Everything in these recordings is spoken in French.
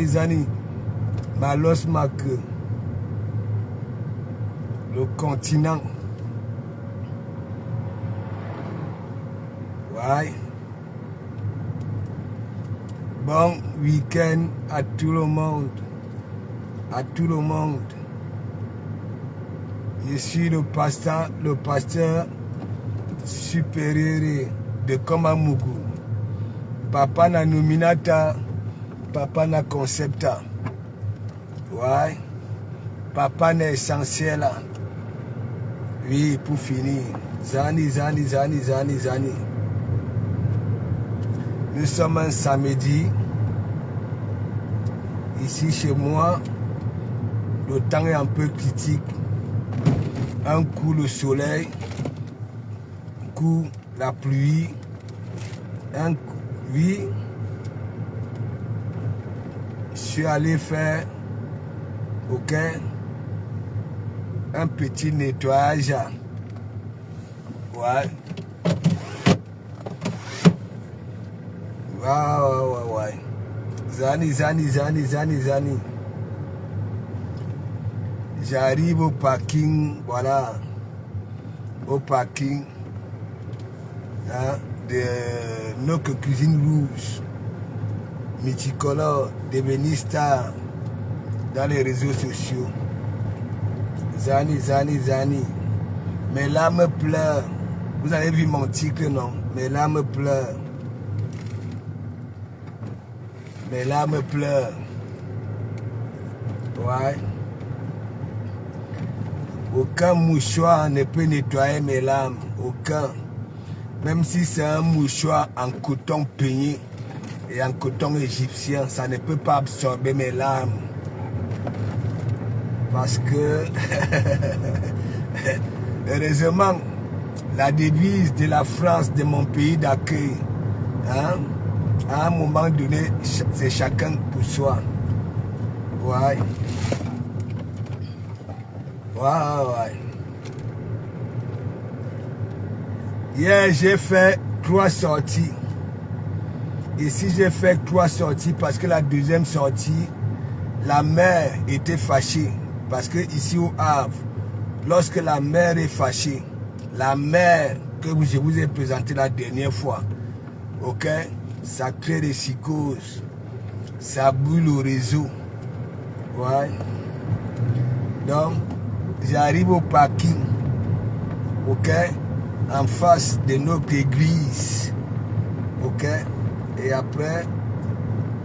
Zani. Malos Mac. Le continent. Ouais. Bon week-end à tout le monde. À tout le monde. Je suis le pasteur supérieur de Komamougou. Papa na nominata, papa na concepta. Ouais. Papa na essentiel. Oui, pour finir. Zani. Nous sommes un samedi. Ici chez moi, le temps est un peu critique. Un coup le soleil, un coup la pluie, un coup, oui. Je suis allé faire, ok, un petit nettoyage. Ouais. Ouais. Zani. J'arrive au parking, voilà. Au parking hein, de notre cuisine rouge. Multicolore, devenu star dans les réseaux sociaux. Zani. Mes larmes pleurent. Vous avez vu mon titre, non? Mes larmes pleurent. Mes larmes pleurent. Ouais. Aucun mouchoir ne peut nettoyer mes larmes. Aucun. Même si c'est un mouchoir en coton peigné et en coton égyptien, ça ne peut pas absorber mes larmes. Parce que, heureusement, la devise de la France, de mon pays d'accueil, hein, à un moment donné, c'est chacun pour soi. Ouais. Hier, j'ai fait 3 sorties. Ici, j'ai fait 3 sorties parce que la deuxième sortie, la mère était fâchée. Parce que ici au Havre, lorsque la mère est fâchée, la mère que je vous ai présentée la dernière fois, ok, ça crée des psychoses, ça brûle le réseau. Ouais. Donc, j'arrive au parking, ok, en face de notre église, ok, et après,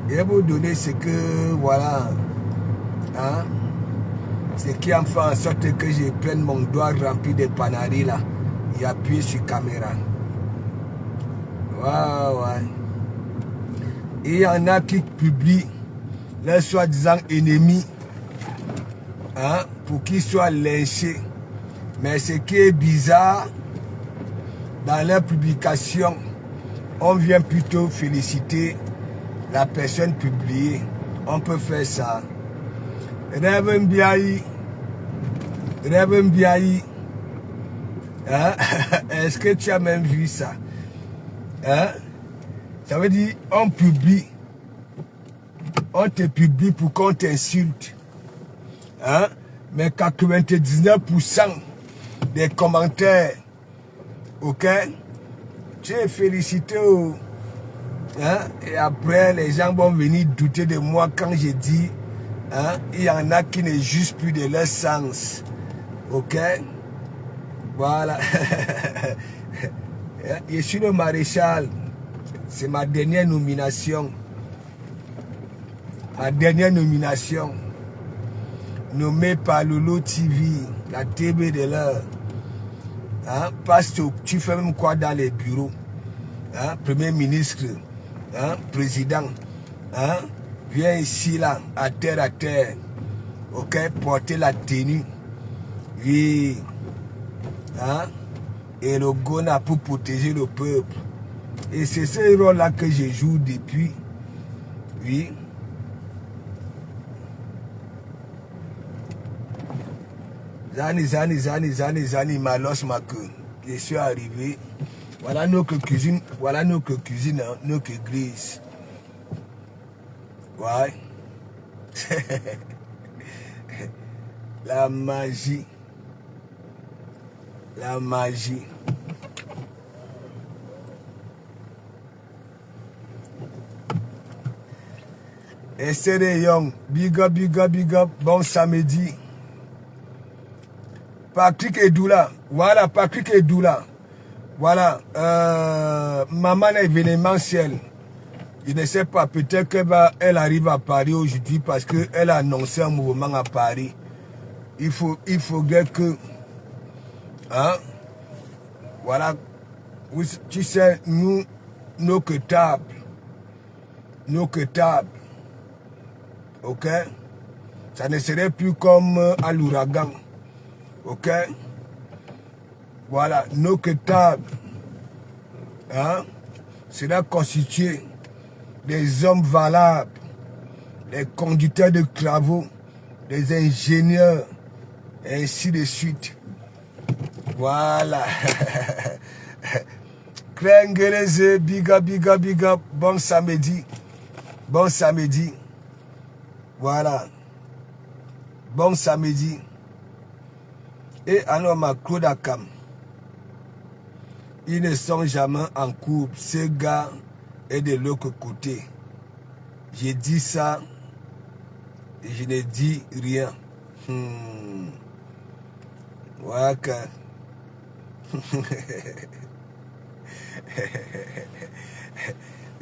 je vais vous donner ce que, voilà, hein, ce qui en fait en sorte que je prenne mon doigt rempli de panaris là, et appuyer sur caméra. Ouais. Et il y en a qui publient leurs soi-disant ennemis, hein, pour qu'ils soient lynchés. Mais ce qui est bizarre, dans leur publication, on vient plutôt féliciter la personne publiée. On peut faire ça. Rêve Mbiaye, hein? Est-ce que tu as même vu ça? Hein? Ça veut dire, on te publie pour qu'on t'insulte. Hein? Mais 99% des commentaires, ok, tu es félicité. Hein? Et après, les gens vont venir douter de moi quand je dis, hein, il y en a qui ne jugent plus de leur sens. Ok? Voilà. Je suis le maréchal. C'est ma dernière nomination. Nommée par Lolo TV, la TV de l'heure. Hein? Parce que tu fais même quoi dans les bureaux? Hein? Premier ministre, hein? Président, hein? Viens ici là, à terre, ok, porter la tenue, oui, hein? Et le gona pour protéger le peuple. Et c'est ce rôle là que je joue depuis, oui. Zani, Malos Macu. Je suis arrivé. Voilà notre cuisine, notre église. Ouais. La magie. La magie. Et c'est des young. Big up, big up, big up. Bon samedi. Patrick Edoula. Voilà, Patrick Edoula. Voilà. Maman est événementielle. Je ne sais pas, peut-être qu'elle arrive à Paris aujourd'hui parce qu'elle a annoncé un mouvement à Paris. Il faudrait que... Hein? Voilà. Tu sais, nous, nos tables, ok? Ça ne serait plus comme à l'ouragan, ok? Voilà, nos tables, hein? Sera constitué des hommes valables, des conducteurs de travaux, des ingénieurs, et ainsi de suite. Voilà. Krengeleze, big up, big up, big up. Bon samedi. Bon samedi. Voilà. Bon samedi. Et alors, ma Claude Akam. Ils ne sont jamais en couple. Ce gars est de l'autre côté. J'ai dit ça et je ne dis rien. Voilà que...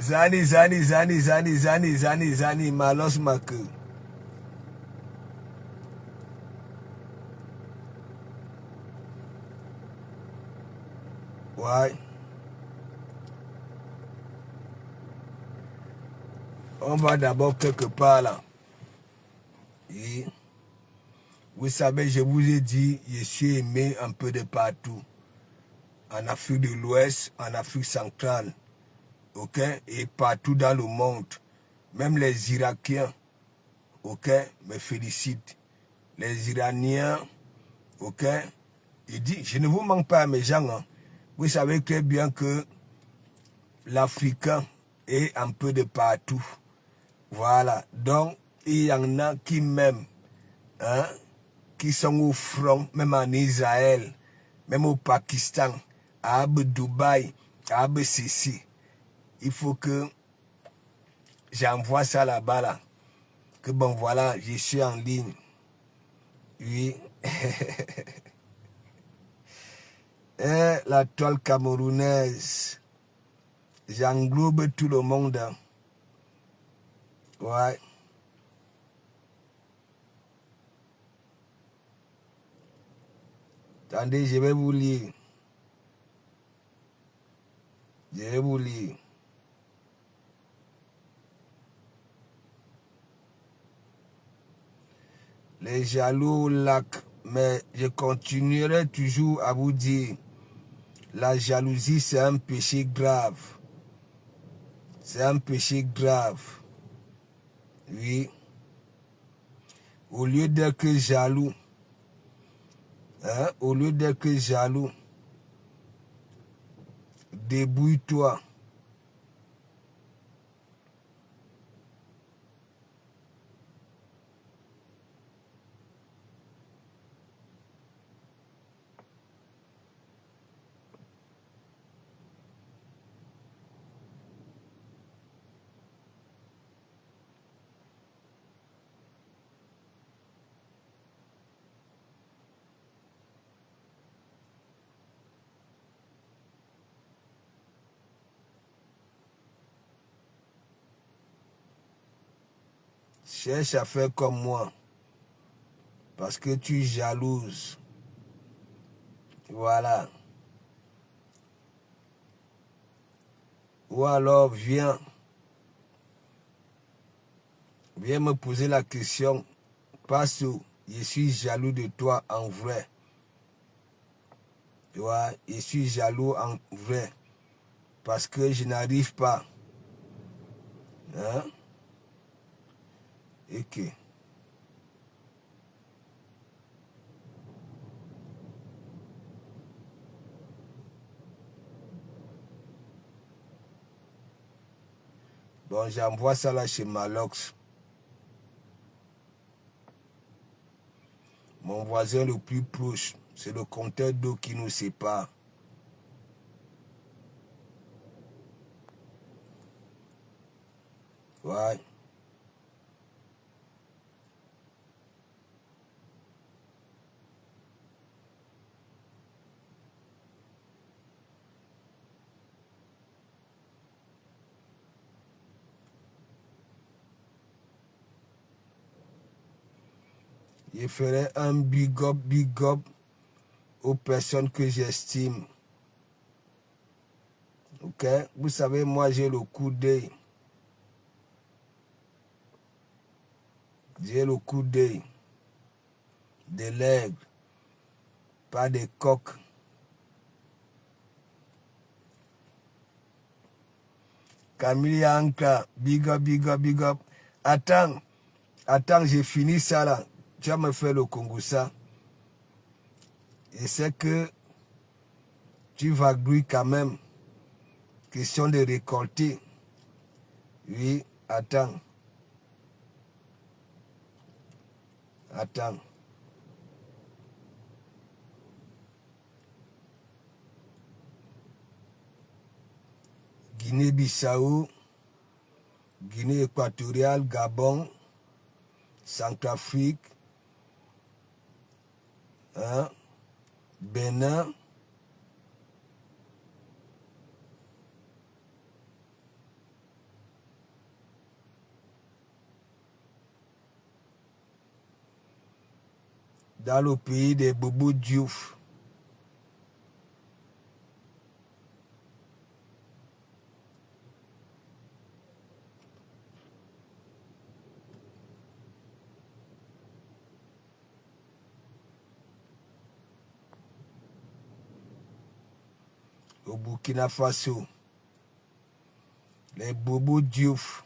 Zani, malos maque. Ouais. On va d'abord quelque part là. Et vous savez, je vous ai dit, je suis aimé un peu de partout. En Afrique de l'Ouest, en Afrique centrale, ok, et partout dans le monde. Même les Irakiens, ok, me félicitent. Les Iraniens, ok, il dit, je ne vous manque pas à mes gens, hein. Vous savez que bien que l'Africain est un peu de partout. Voilà, donc il y en a qui m'aiment, hein, qui sont au front, même en Israël, même au Pakistan, à Dubaï, à Sissi. Il faut que j'envoie ça là-bas, là. Que bon, voilà, je suis en ligne. Oui. Et la toile camerounaise. J'englobe tout le monde. Ouais. Attendez, je vais vous lire. Je vais vous lire. Les jaloux lac, mais je continuerai toujours à vous dire, la jalousie c'est un péché grave. C'est un péché grave. Oui. Au lieu d'être jaloux, hein, au lieu d'être jaloux, débrouille-toi. Cherche à faire comme moi. Parce que tu es jalouse. Voilà. Ou alors viens me poser la question. Parce que je suis jaloux de toi en vrai. Tu vois, je suis jaloux en vrai. Parce que je n'arrive pas. Hein? Ok. Bon, j'envoie ça là chez Malox. Mon voisin le plus proche, c'est le compteur d'eau qui nous sépare. Ouais. Je ferai un big up aux personnes que j'estime. Ok? Vous savez, moi j'ai le coup d'œil. J'ai le coup d'œil de l'aigle, pas des coqs. Camille Ankla, big up. Attends, j'ai fini ça là. Tu vas me faire le Congossa. Je sais que tu vas grouiller quand même. Question de récolter. Oui, attends. Guinée-Bissau, Guinée équatoriale, Gabon, Centrafrique, hein, Bénin, dans le pays des Bobo Diouf. Au Burkina Faso, les Bobo Diouf.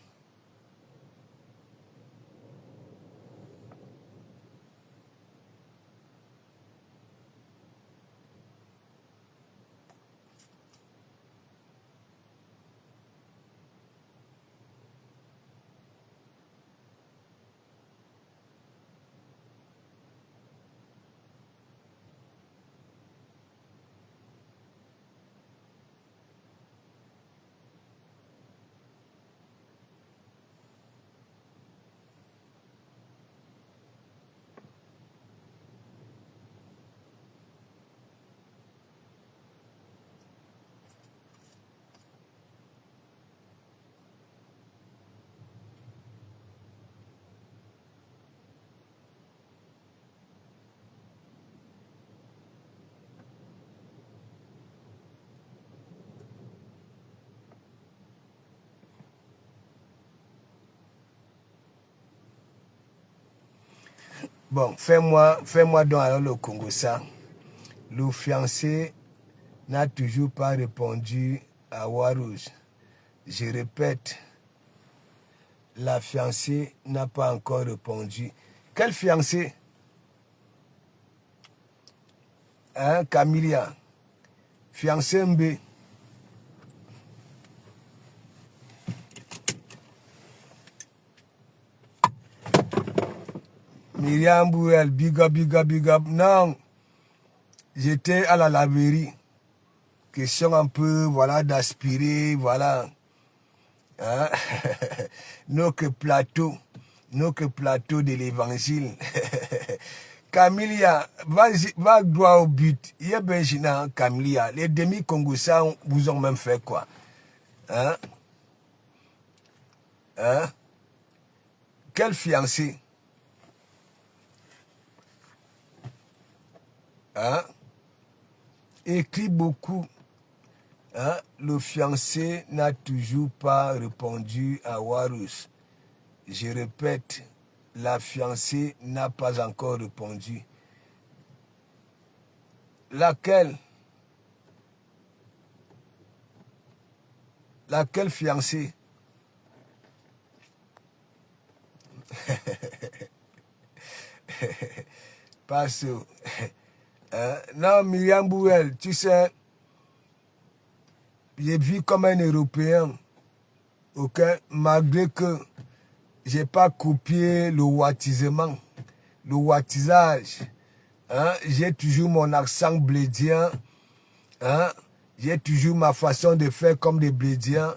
Bon, fais-moi donc alors le Congo ça. Le fiancé n'a toujours pas répondu à Warouge. Je répète, la fiancée n'a pas encore répondu. Quel fiancé? Hein, Camilla? Fiancé Mbe? Myriam Bouel, big up. Non, j'étais à la laverie. Question un peu, voilà, d'aspirer, voilà. Hein? Notre plateau de l'évangile. Camilla, va droit au but. Il y a Benjina, Camilla. Les demi-Congossas vous ont même fait quoi? Hein? Hein? Quel fiancé? Hein? Écrit beaucoup. Hein? Le fiancé n'a toujours pas répondu à Warus. Je répète, la fiancée n'a pas encore répondu. Laquelle? Laquelle fiancée? Parce non, Myriam Bouel, tu sais, j'ai vu comme un Européen, ok, malgré que j'ai pas copié le wattisement, le wattisage, Hein? J'ai toujours mon accent blédien. Hein? J'ai toujours ma façon de faire comme des blédiens.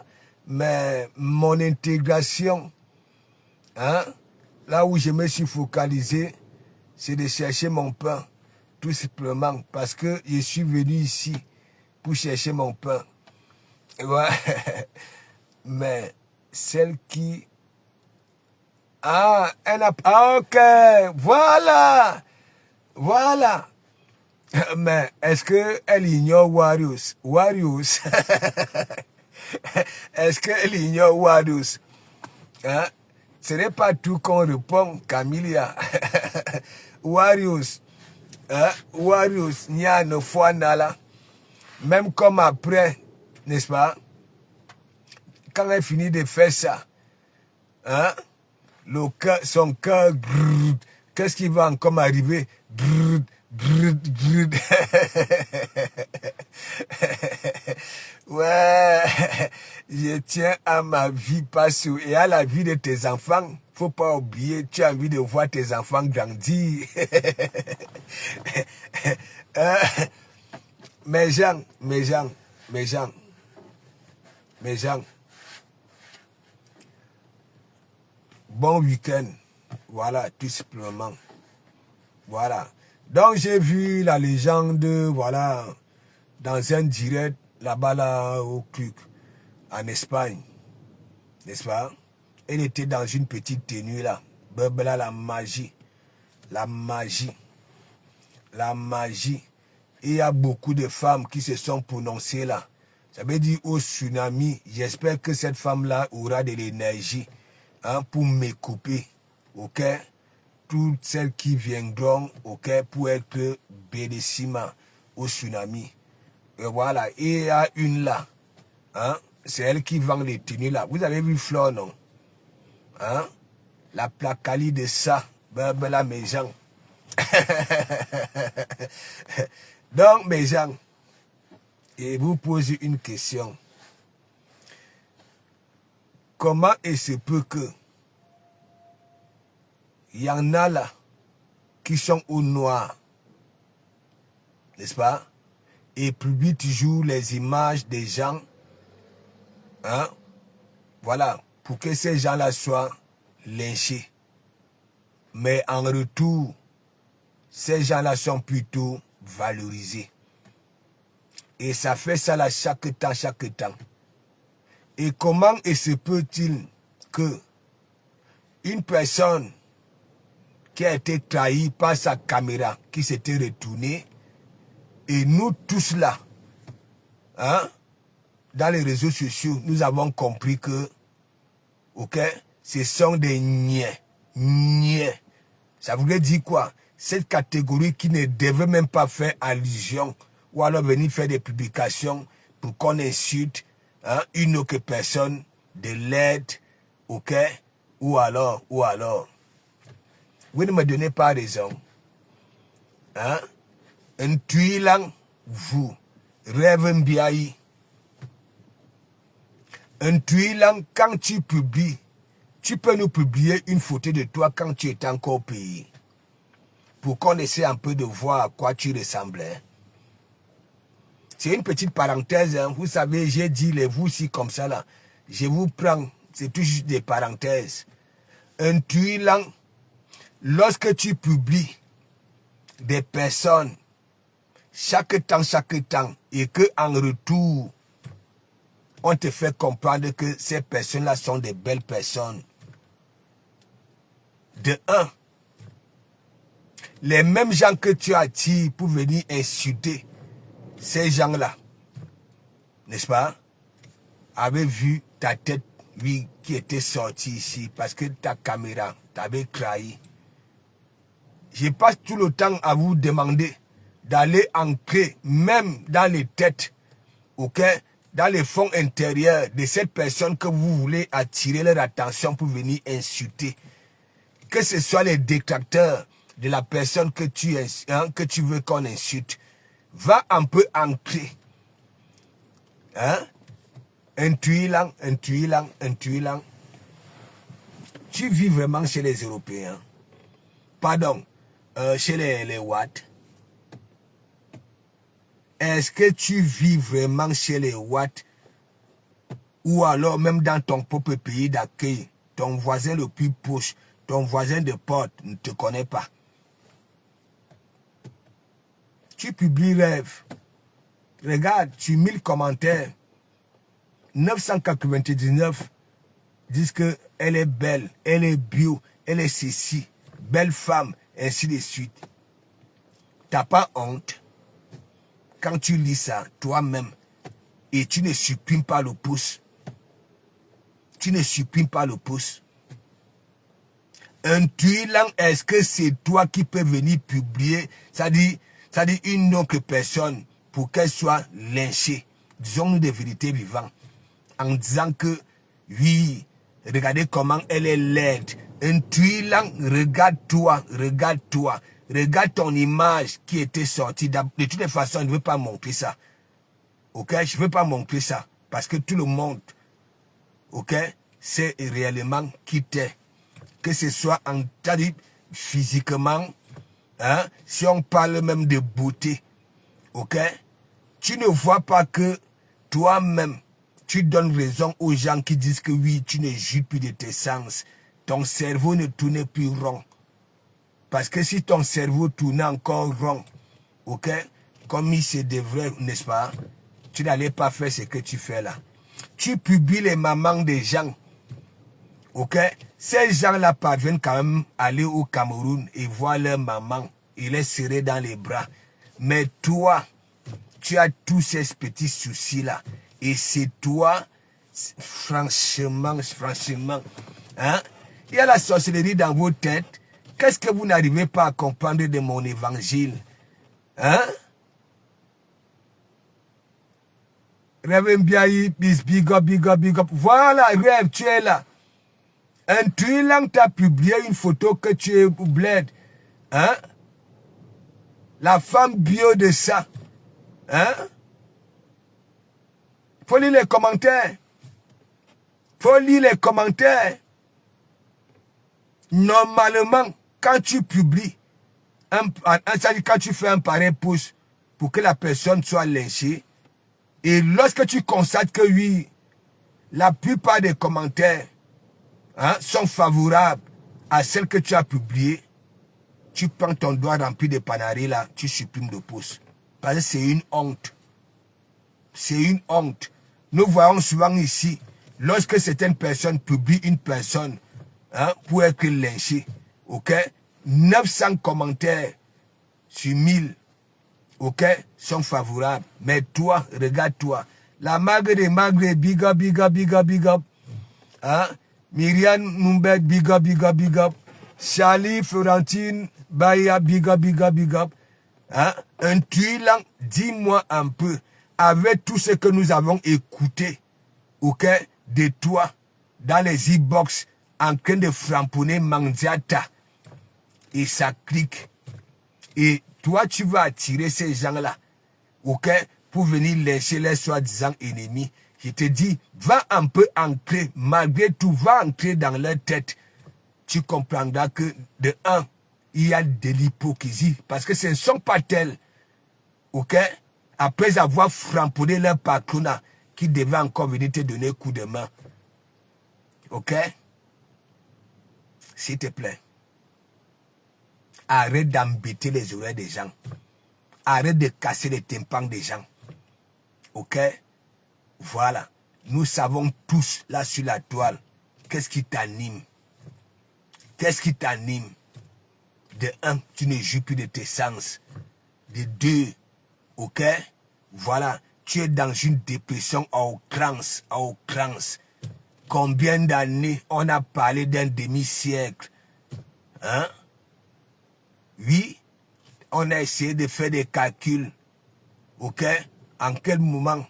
Mais mon intégration, hein? Là où je me suis focalisé, c'est de chercher mon pain. Tout simplement. Parce que je suis venu ici pour chercher mon pain. Ouais. Mais celle qui... Ah, elle a... Ah, ok. Voilà. Voilà. Mais est-ce qu'elle ignore Warriors? Warriors. Est-ce qu'elle ignore Warriors? Hein? Ce n'est pas tout qu'on répond, Camilla. Warriors. Hein? Warriors, il y a une fois là. Même comme après, n'est-ce pas? Quand elle finit de faire ça, hein? Son cœur, qu'est-ce qui va encore m'arriver? Ouais, je tiens à ma vie passée et à la vie de tes enfants. Faut pas oublier, tu as envie de voir tes enfants grandir. Mes gens, bon week-end. Voilà, tout simplement. Voilà. Donc, j'ai vu la légende, voilà, dans un direct, là-bas, là, au Cluc, en Espagne. N'est-ce pas? Elle était dans une petite tenue, là. Là, la magie. La magie. La magie. Et il y a beaucoup de femmes qui se sont prononcées, là. Ça veut dire au tsunami. J'espère que cette femme-là aura de l'énergie, hein, pour me couper. Ok? Toutes celles qui viendront, ok, pour être bénéfiques au tsunami. Et voilà, et il y a une là, hein, c'est elle qui vend les tenues là. Vous avez vu Flore, non? Hein? La placali de ça, ben là, mes gens. Donc, mes gens, et vous posez une question. Comment il se peut que il y en a là qui sont au noir, n'est-ce pas? Et publient toujours les images des gens, hein? Voilà, pour que ces gens-là soient lynchés. Mais en retour, ces gens-là sont plutôt valorisés. Et ça fait ça là chaque temps. Et comment se peut-il que une personne qui a été trahie par sa caméra, qui s'était retournée, et nous tous là, hein, dans les réseaux sociaux, nous avons compris que, ok, ce sont des niais. Ça voulait dire quoi? Cette catégorie qui ne devait même pas faire allusion, ou alors venir faire des publications pour qu'on insulte, hein, une autre personne de l'aide, ok, ou alors. Vous ne me donnez pas raison. Hein? Un tuilang, vous, rêve mbiaï. Un tuilang, quand tu publies, tu peux nous publier une photo de toi quand tu étais encore au pays. Pour qu'on essaie un peu de voir à quoi tu ressemblais. C'est une petite parenthèse, hein. Vous savez, j'ai dit les vous aussi comme ça là. Je vous prends, c'est tout juste des parenthèses. Un tuilang, lorsque tu publies des personnes chaque temps, et que en retour, on te fait comprendre que ces personnes-là sont des belles personnes. De un, les mêmes gens que tu attires pour venir insulter ces gens-là, n'est-ce pas, avaient vu ta tête, lui, qui était sortie ici, parce que ta caméra t'avait trahi. Je passe tout le temps à vous demander d'aller ancrer, même dans les têtes, ok, dans les fonds intérieurs de cette personne que vous voulez attirer leur attention pour venir insulter. Que ce soit les détracteurs de la personne que tu veux qu'on insulte. Va un peu ancrer. Hein? Un tuilang. Tu vis vraiment chez les Européens. Pardon, chez les Watt. est-ce que tu vis vraiment chez les Watts ou alors même dans ton propre pays d'accueil, ton voisin le plus proche, ton voisin de porte ne te connaît pas. Tu publies rêve. Regarde, tu 1000 commentaires. 999 disent qu'elle est belle, elle est bio, elle est ceci, belle femme, ainsi de suite. T'as pas honte quand tu lis ça toi-même et tu ne supprimes pas le pouce. Tu ne supprimes pas le pouce. Un tuilant, est-ce que c'est toi qui peux venir publier, ça dit une autre personne pour qu'elle soit lynchée, disons-nous des vérités vivantes, en disant que oui, regardez comment elle est laide. Un tuilant, regarde-toi, regarde ton image qui était sortie. De toutes les façons, je ne veux pas montrer ça. Ok, je ne veux pas montrer ça parce que tout le monde, ok, c'est réellement qui t'es. Que ce soit en physiquement, hein, si on parle même de beauté, ok, tu ne vois pas que toi-même, tu donnes raison aux gens qui disent que oui, tu ne jouis plus de tes sens. Ton cerveau ne tourne plus rond. Parce que si ton cerveau tournait encore rond, ok, comme il se devrait, n'est-ce pas, tu n'allais pas faire ce que tu fais là. Tu publies les mamans des gens. Ok, ces gens-là parviennent quand même à aller au Cameroun et voir leur maman et les serrer dans les bras. Mais toi, tu as tous ces petits soucis-là. Et c'est toi, franchement, hein, il y a la sorcellerie dans vos têtes. Qu'est-ce que vous n'arrivez pas à comprendre de mon évangile? Hein? Rêve Mbiaye, big up. Voilà, rêve, tu es là. Un tuilant t'a publié une photo que tu es au bled. Hein? La femme bio de ça. Hein? Faut lire les commentaires. Normalement, quand tu publies, quand tu fais un pareil post pour que la personne soit lynchée, et lorsque tu constates que oui, la plupart des commentaires, hein, sont favorables à celle que tu as publiée, tu prends ton doigt rempli de panaris là, tu supprimes le post. Parce que c'est une honte. C'est une honte. Nous voyons souvent ici, lorsque certaines personnes publient une personne, hein, pour être lynchée, ok, 900 commentaires sur 1000, ok, sont favorables. Mais toi, regarde-toi. La magre des magres, big up. Hein? Myriam Numbet, big up. Charlie, Florentine, Baya, big up. Hein? Un tuilant, dis-moi un peu, avec tout ce que nous avons écouté, ok, de toi, dans les e-box, en train de framponner Mandiata, et ça clique. Et toi, tu vas attirer ces gens-là, ok, pour venir lyncher les soi-disant ennemis. Je te dis, va un peu ancrer, malgré tout, va ancrer dans leur tête. Tu comprendras que, de un, il y a de l'hypocrisie, parce que ce ne sont pas tels, ok, après avoir framponné leur patronat, qui devait encore venir te donner un coup de main. Ok? S'il te plaît. Arrête d'embêter les oreilles des gens. Arrête de casser les tympans des gens. Ok? Voilà. Nous savons tous, là sur la toile, qu'est-ce qui t'anime? Qu'est-ce qui t'anime? De un, tu ne jouis plus de tes sens. De deux, ok? Voilà. Tu es dans une dépression à outrance. Combien d'années on a parlé d'un demi-siècle? Hein? Oui, on a essayé de faire des calculs. Ok? En quel moment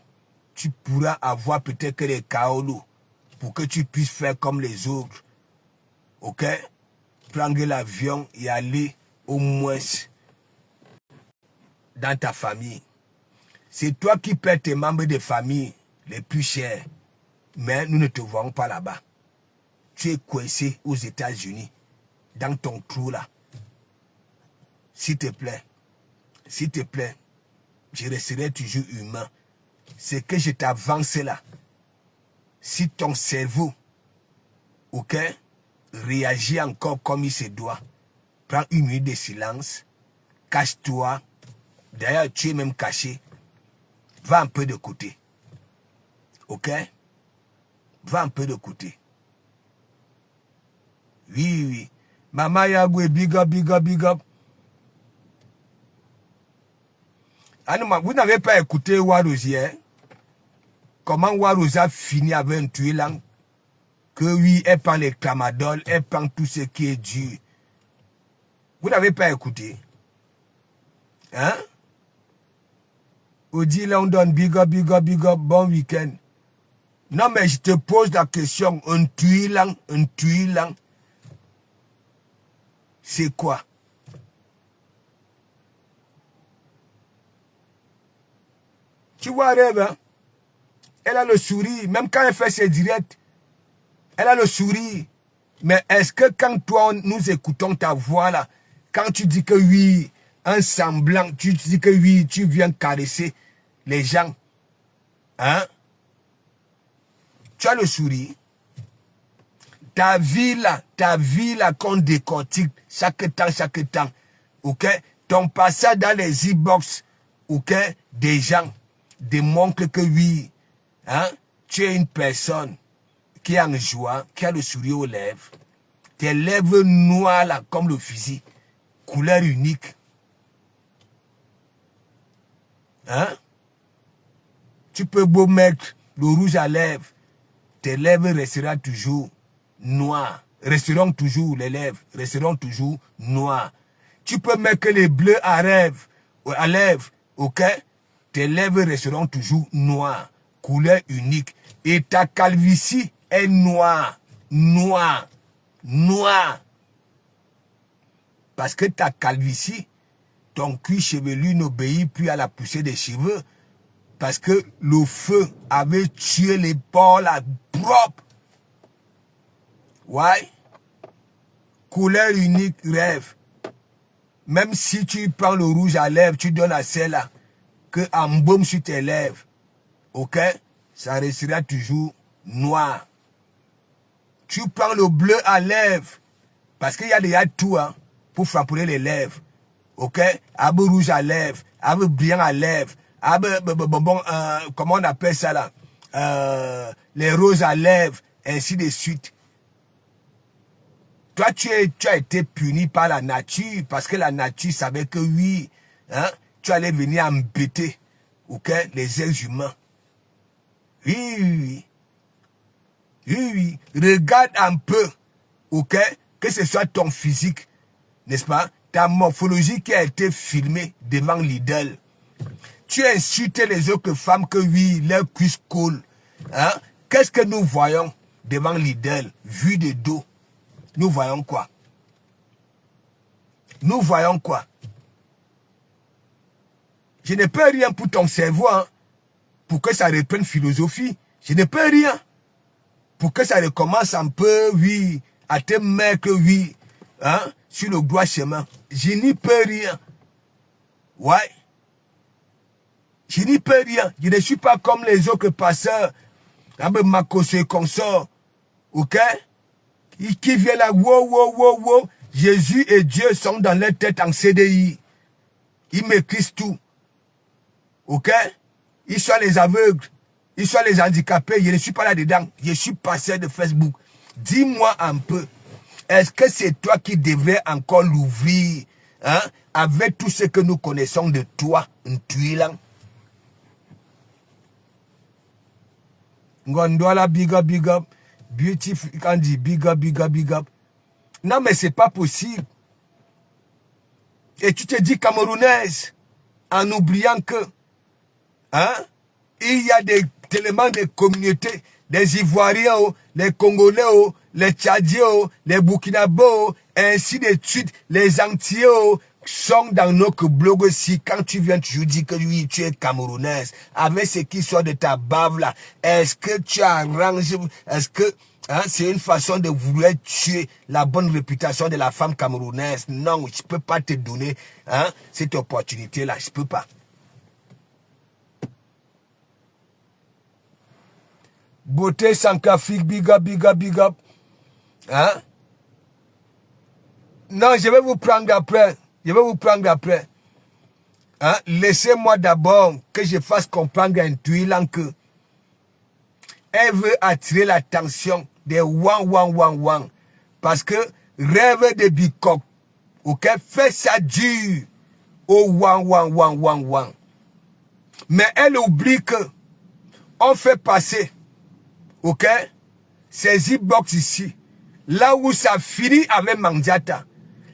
tu pourras avoir peut-être que des kaolus pour que tu puisses faire comme les autres. Ok? Prendre l'avion et aller au moins dans ta famille. C'est toi qui perds tes membres de famille les plus chers. Mais nous ne te voyons pas là-bas. Tu es coincé aux États-Unis, dans ton trou là. S'il te plaît, je resterai toujours humain. C'est que je t'avance là. Si ton cerveau, ok, réagit encore comme il se doit, prends une minute de silence, cache-toi. D'ailleurs, tu es même caché. Va un peu de côté. Ok? Va un peu de côté. Oui, oui. Maman Yagwe, big up, big up, big up. Ah non, vous n'avez pas écouté Warosi, hein? Comment Warosi a fini avec un tuilang? Que oui, elle prend les tramadol, elle prend tout ce qui est dur. Vous n'avez pas écouté? Hein? Odi là, on donne big up, big up, big up, bon week-end. Non, mais je te pose la question, un tuilang, c'est quoi? Tu vois, Rêve, hein? Elle a le sourire, même quand elle fait ses directs, elle a le sourire. Mais est-ce que quand toi, nous écoutons ta voix là, quand tu dis que oui, un semblant, tu dis que oui, tu viens caresser les gens, hein? Tu as le sourire. Ta vie là qu'on décortique chaque temps, ok? Ton passage dans les e-box, ok? Des gens démontre que oui, hein? Tu es une personne qui est en joie, qui a le sourire aux lèvres. Tes lèvres noires là, comme le fusil, couleur unique. Hein? Tu peux beau mettre le rouge à lèvres, tes lèvres resteront toujours noires. Resteront toujours, les lèvres resteront toujours noires. Tu peux mettre que les bleus à lèvres, ok? Tes lèvres resteront toujours noires. Couleur unique. Et ta calvitie est noire. Noire. Parce que ta calvitie, ton cuir chevelu n'obéit plus à la poussée des cheveux. Parce que le feu avait tué les pores là, propres. Ouais. Couleur unique, Rêve. Même si tu prends le rouge à lèvres, tu donnes à celle-là, que embaume sur tes lèvres, ok? Ça restera toujours noir. Tu prends le bleu à lèvres, parce qu'il y a déjà tout, hein, pour frapper les lèvres, ok? Abe rouge à lèvres, abe blanc à lèvres, comment on appelle ça là? Les roses à lèvres, ainsi de suite. Toi, tu as été puni par la nature, parce que la nature savait que oui, hein, tu allais venir embêter, ok, les êtres humains. Oui. Regarde un peu, ok, que ce soit ton physique, n'est-ce pas, ta morphologie qui a été filmée devant l'idole. Tu insultes les autres femmes que oui, leurs cuisses coulent. Hein? Qu'est-ce que nous voyons devant l'idole, vu de dos? Nous voyons quoi? Je ne peux rien pour ton cerveau, hein, pour que ça reprenne philosophie. Je ne peux rien. Pour que ça recommence un peu, oui, à te mettre, oui, hein, sur le droit chemin. Je n'y peux rien. Ouais. Je n'y peux rien. Je ne suis pas comme les autres pasteurs, avec Makos et consorts, ok? Qui viennent là, wow. Jésus et Dieu sont dans leur tête en CDI. Ils maîtrisent tout. Ok? Ils sont les aveugles. Ils sont les handicapés. Je ne suis pas là-dedans. Je suis pasteur de Facebook. Dis-moi un peu. Est-ce que c'est toi qui devrais encore l'ouvrir, hein? Avec tout ce que nous connaissons de toi, Ntuilang? Ngondola, big up. Beautiful Candy, big up. Non, mais c'est pas possible. Et tu te dis camerounaise, en oubliant que, hein, il y a tellement de communautés, des Ivoiriens, les Congolais, les Tchadiens, les Burkinabés, ainsi de suite, les Antillais sont dans notre blog aussi. Quand tu viens, tu dis que oui, tu es camerounaise, avec ce qui sort de ta bave là, est-ce que tu arranges, est-ce que hein, c'est une façon de vouloir tuer la bonne réputation de la femme camerounaise? Non, je ne peux pas te donner, hein, cette opportunité là, je ne peux pas. Beauté Centrafrique, big up, big up, big up. Hein? Non, je vais vous prendre après. Je vais vous prendre après. Hein? Laissez-moi d'abord que je fasse comprendre à un Tuilan que elle veut attirer l'attention des wang. Parce que rêve de Bikok, ok, fait ça dur au wang. Mais elle oublie que on fait passer, ok, ces e-box ici, là où ça finit avec Mandiata,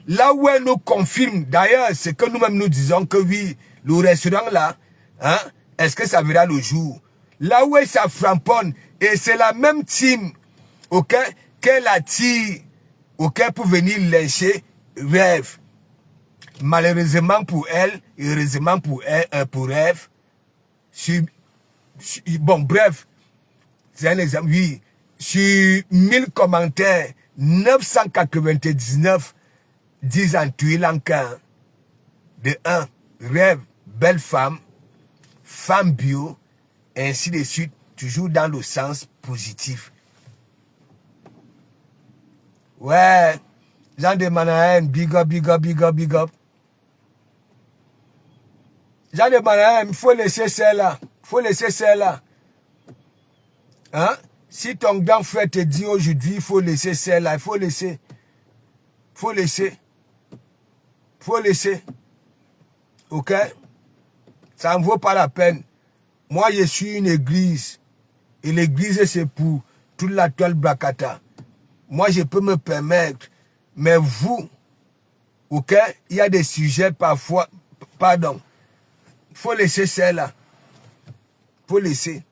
là où elle nous confirme, d'ailleurs, c'est que nous-mêmes nous disons que oui, le restaurant là, hein, est-ce que ça verra le jour? Là où ça framponne, et c'est la même team, ok, qu'elle attire, ok, pour venir lyncher Rêve. Malheureusement pour elle, heureusement pour elle, pour Rêve, bon, bref, c'est un exemple, oui, sur 1000 commentaires, 999 disent en Tuilanka, de 1, Rêve, belle femme, femme bio, ainsi de suite, toujours dans le sens positif. Ouais, Jean de Manahem, big up. Jean de Manahem, il faut laisser celle-là. Hein? Si ton grand frère te dit aujourd'hui, il faut laisser celle-là, il faut laisser. Ok? Ça ne vaut pas la peine. Moi, je suis une église. Et l'église, c'est pour toute la toile Brakata. Moi, je peux me permettre. Mais vous, ok? Il y a des sujets parfois. Pardon. Il faut laisser celle-là. Il faut laisser.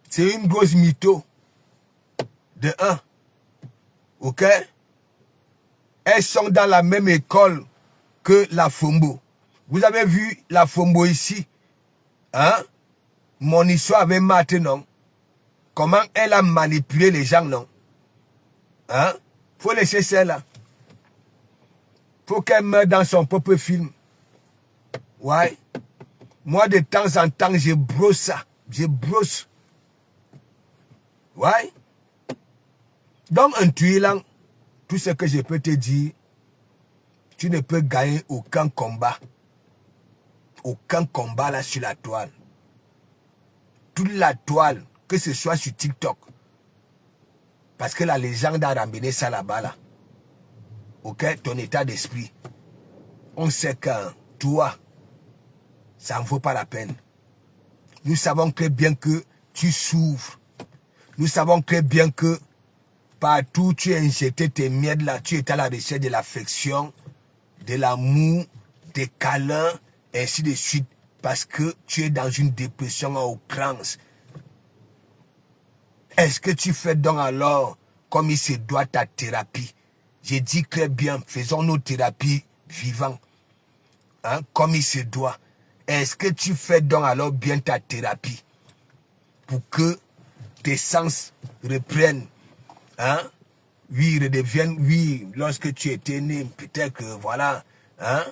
C'est une grosse mytho. De 1. Ok? Elles sont dans la même école que la Fombo. Vous avez vu la Fombo ici? Hein? Mon histoire avec Martin, non? Comment elle a manipulé les gens, non? Hein? Faut laisser celle-là. Faut qu'elle meure dans son propre film. Ouais. Moi, de temps en temps, je brosse ça. Je brosse. Ouais. Donc, un Tuilan, tout ce que je peux te dire, tu ne peux gagner aucun combat. Aucun combat là sur la toile. Toute la toile, que ce soit sur TikTok. Parce que la légende a ramené ça là-bas là. Ok, ton état d'esprit. On sait que toi, ça ne vaut pas la peine. Nous savons très bien que tu souffres. Nous savons très bien que partout où tu as injecté tes miettes là, tu es à la recherche de l'affection, de l'amour, des câlins, ainsi de suite. Parce que tu es dans une dépression à outrance. Est-ce que tu fais donc alors comme il se doit ta thérapie? J'ai dit très bien, faisons nos thérapies vivantes. Hein, comme il se doit. Est-ce que tu fais donc alors bien ta thérapie pour que tes sens reprennent? Hein? Oui, redeviennent, oui, lorsque tu étais né, peut-être que voilà, hein,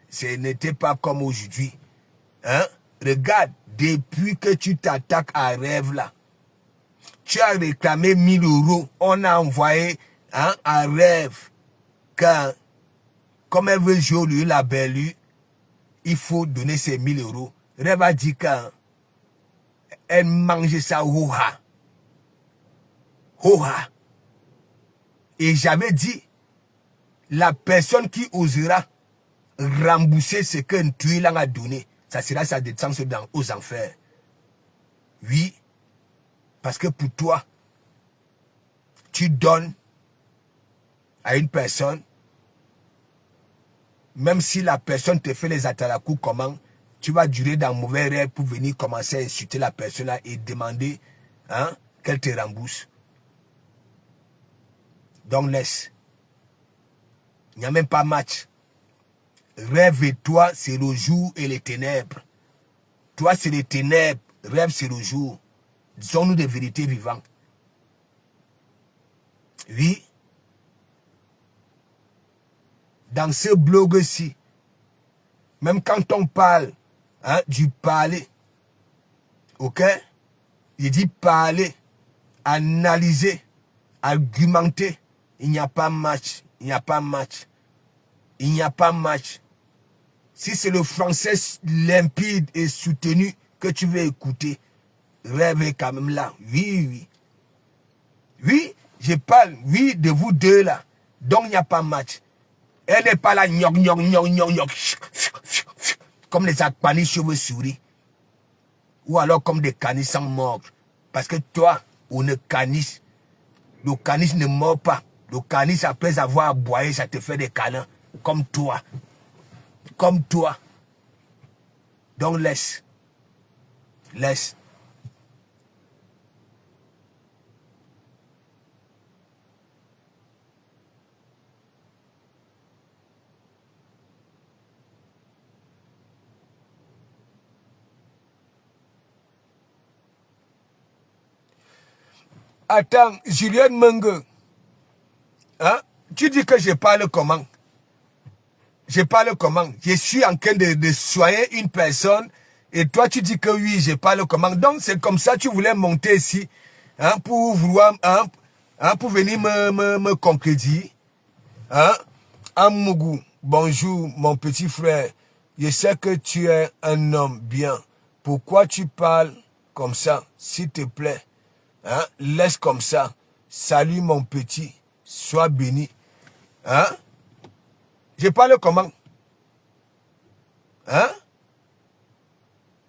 ce n'était pas comme aujourd'hui. Hein? Regarde, depuis que tu t'attaques à Rêve là, tu as réclamé 1000 €. On a envoyé, hein, à Rêve quand, comme elle veut jouer lui la belle, il faut donner ces 1000 €. Rêve a dit quand elle mange ça hoha. Et j'avais dit, la personne qui osera rembourser ce qu'un Tuilan a donné, ça sera sa détention aux enfers. Oui, parce que pour toi, tu donnes à une personne, même si la personne te fait les atalakou, comment, tu vas durer dans mauvais rêve pour venir commencer à insulter la personne là et demander, hein, qu'elle te rembourse. Donc laisse. Il n'y a même pas match. Rêve et toi, c'est le jour et les ténèbres. Toi, c'est les ténèbres. Rêve, c'est le jour. Disons-nous des vérités vivantes. Oui. Dans ce blog-ci, même quand on parle, hein, du parler, ok? Il dit parler, analyser, argumenter. Il n'y a pas match. Il n'y a pas match. Il n'y a pas match. Si c'est le français limpide et soutenu que tu veux écouter, rêve est quand même là. Oui, oui. Oui, je parle, oui, de vous deux là. Donc il n'y a pas match. Elle n'est pas là, gnoc, gnoc, gnoc, gnoc, gnoc, comme les akpanis cheveux souris. Ou alors comme des canis sans mordre. Parce que toi, on ne canis. Le canis ne mord pas. Le canis, après avoir aboyé, ça te fait des câlins. Comme toi. Comme toi. Donc laisse. Laisse. Attends, Julien Mengue. Hein? Tu dis que je parle comment? Je parle comment? Je suis en train de soigner une personne et toi tu dis que oui, je parle comment? Donc c'est comme ça tu voulais monter ici hein, pour vouloir hein, pour venir me concrétiser. Hein? Amougou, bonjour mon petit frère. Je sais que tu es un homme bien. Pourquoi tu parles comme ça? S'il te plaît. Hein? Laisse comme ça. Salut mon petit. Sois béni. Hein? Je parle comment? Hein?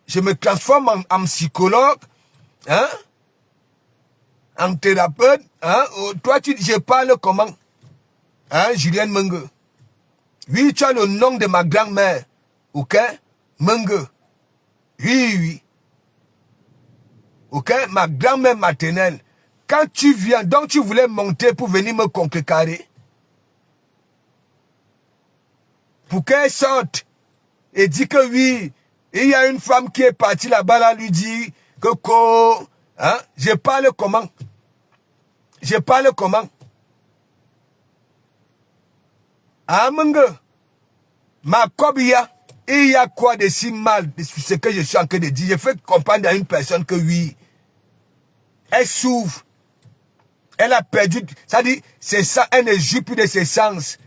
Je me transforme en psychologue. Hein? En thérapeute. Hein? Toi, je parle comment? Hein, Julien Mengue? Oui, tu as le nom de ma grand-mère. Ok? Mengue. Oui, oui. Ok? Ma grand-mère maternelle. Quand tu viens, donc tu voulais monter pour venir me contrecarrer. Pour qu'elle sorte et dit que oui, il y a une femme qui est partie là-bas, là, lui dit que hein, je parle comment? Je parle comment? Ah, Mengue, ma cobia, il y a quoi de si mal de ce que je suis en train de dire? Je fais comprendre à une personne que oui, elle s'ouvre, elle a perdu, ça dit, c'est ça, elle ne joue plus de ses sens,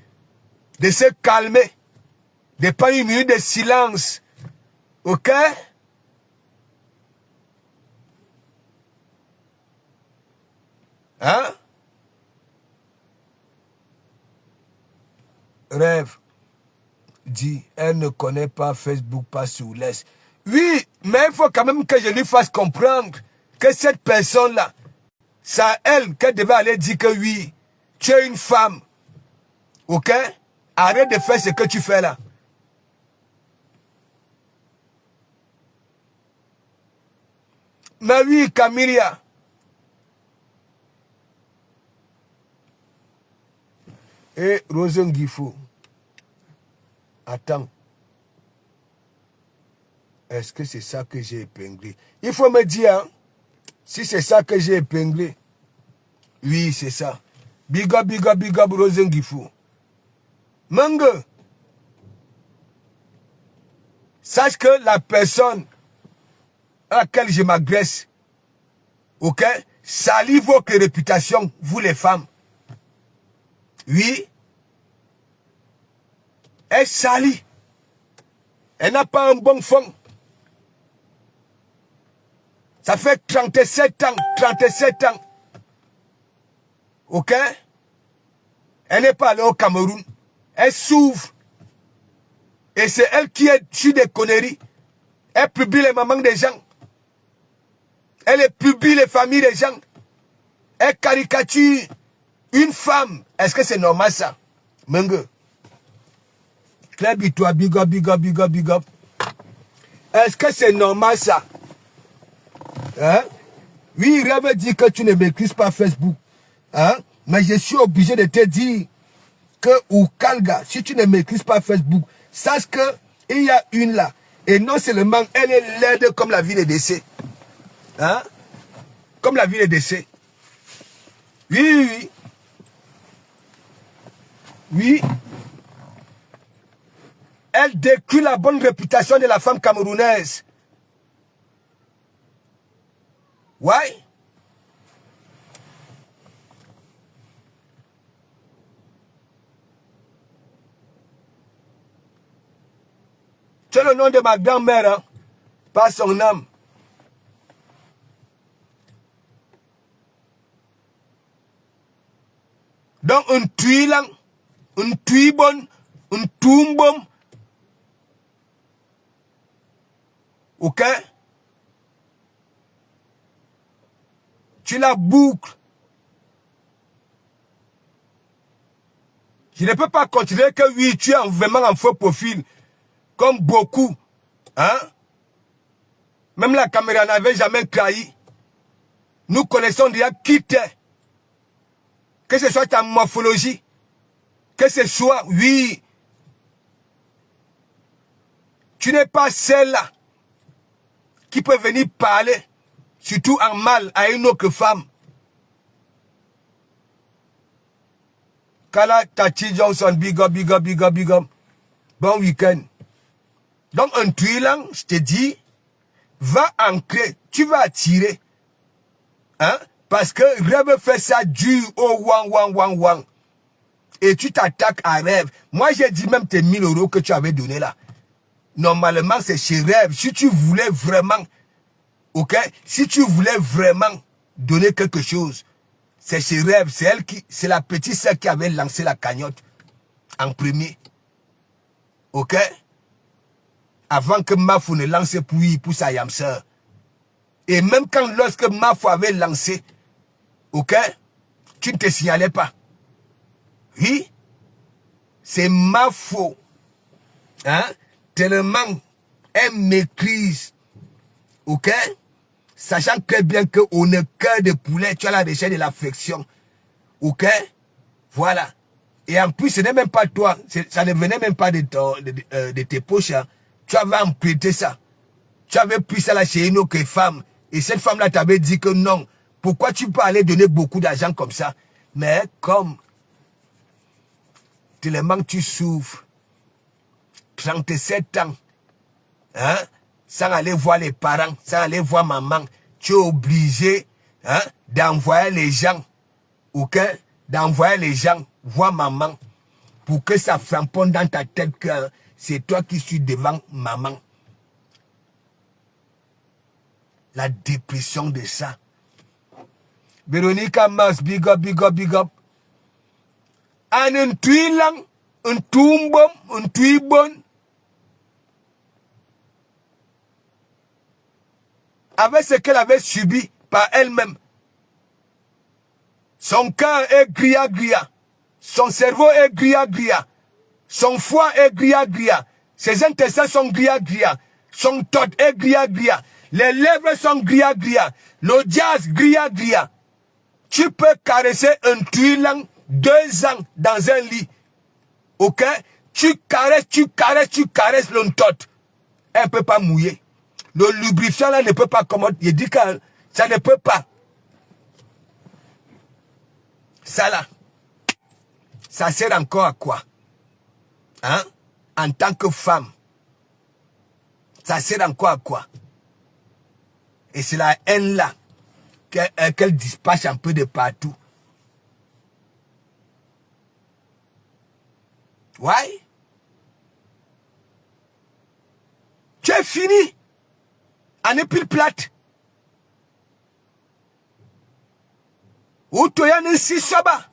de se calmer, de prendre une minute de silence, ok? Hein? Rêve dit, elle ne connaît pas Facebook, pas sous l'Est. Oui, mais il faut quand même que je lui fasse comprendre que cette personne-là, c'est à elle qu'elle devait aller dire que oui, tu es une femme. Ok? Arrête de faire ce que tu fais là. Mais oui, Camilia. Et Rosengifo. Attends. Est-ce que c'est ça que j'ai épinglé? Il faut me dire, hein, si c'est ça que j'ai épinglé. Oui, c'est ça. Big up, Rosengifo. Mengue. Sache que la personne à laquelle je m'agresse, ok, salit votre réputation, vous les femmes. Oui. Elle salit. Elle n'a pas un bon fond. Ça fait 37 ans, 37 ans. Ok? Elle n'est pas allée au Cameroun. Elle s'ouvre. Et c'est elle qui est sur des conneries. Elle publie les mamans des gens. Elle publie les familles des gens. Elle caricature une femme. Est-ce que c'est normal ça? Mengue. Club, toi, big up. Est-ce que c'est normal ça? Hein? Oui, Rêve dit que tu ne maîtrises pas Facebook. Hein? Mais je suis obligé de te dire que au Kalga, si tu ne maîtrises pas Facebook, sache que il y a une là. Et non seulement elle est laide comme la ville de décès. Hein? Comme la ville de décès. Oui. Oui. Elle détruit la bonne réputation de la femme camerounaise. Ouais. C'est le nom de ma grand-mère, hein? Pas son âme. Donc, un tui lang, un tui bon, un tumbom. Ok? Tu la boucles. Je ne peux pas considérer que oui, tu es vraiment en faux profil. Comme beaucoup. Hein? Même la caméra n'avait jamais trahi. Nous connaissons déjà qui t'es. Que ce soit ta morphologie. Que ce soit, oui. Tu n'es pas celle-là qui peut venir parler, surtout en mal, à une autre femme. Kala Tati Johnson, big up, big up, big up, big up. Bon week-end. Donc, un tuilang, je te dis, va ancrer, tu vas attirer. Hein? Parce que rêve fait ça dur au wang. Et tu t'attaques à rêve. Moi, j'ai dit même tes 1000 € que tu avais donné là. Normalement, c'est chez rêve. Si tu voulais vraiment, ok? Si tu voulais vraiment donner quelque chose, c'est chez rêve. C'est elle qui, c'est la petite sœur qui avait lancé la cagnotte en premier. Ok? Avant que Mafou ne lance pour sa yamseur. Et même quand lorsque Mafou avait lancé, ok? Tu ne te signalais pas. Oui? C'est Mafou. Hein? Tellement elle maîtrise. Ok? Sachant très bien qu'on est cœur de poulet, tu as la recherche de l'affection. Ok? Voilà. Et en plus, ce n'est même pas toi. Ça ne venait même pas de tes poches. Hein. Tu avais emprunté ça. Tu avais pris ça là chez une autre femme. Et cette femme-là t'avait dit que non. Pourquoi tu peux aller donner beaucoup d'argent comme ça? Mais comme tellement tu souffres, 37 ans, hein, sans aller voir les parents, sans aller voir maman, tu es obligé, hein, d'envoyer les gens, ok, d'envoyer les gens voir maman, pour que ça flamponne dans ta tête que c'est toi qui suis devant maman. La dépression de ça. Véronique Mars, big up, big up, big up. En un tuilang, un tumbom, un tuibon. Avec ce qu'elle avait subi par elle-même. Son cœur est gria-gria. Son cerveau est gria-gria. Son foie est gria-gria. Ses intestins sont gria-gria. Son tot est gria-gria. Les lèvres sont gria-gria. L'audience gria-gria. Tu peux caresser un tuilang 2 ans dans un lit. Ok? Tu caresses le tot. Elle ne peut pas mouiller. Le lubrifiant là ne peut pas commander. Il dit que ça ne peut pas. Ça là. Ça sert encore à quoi? Hein? En tant que femme. Ça sert encore à quoi? Et c'est la haine là qu'elle dispatche un peu de partout. Ouais. Tu es fini. En épile plate. Ou tu as un si soba.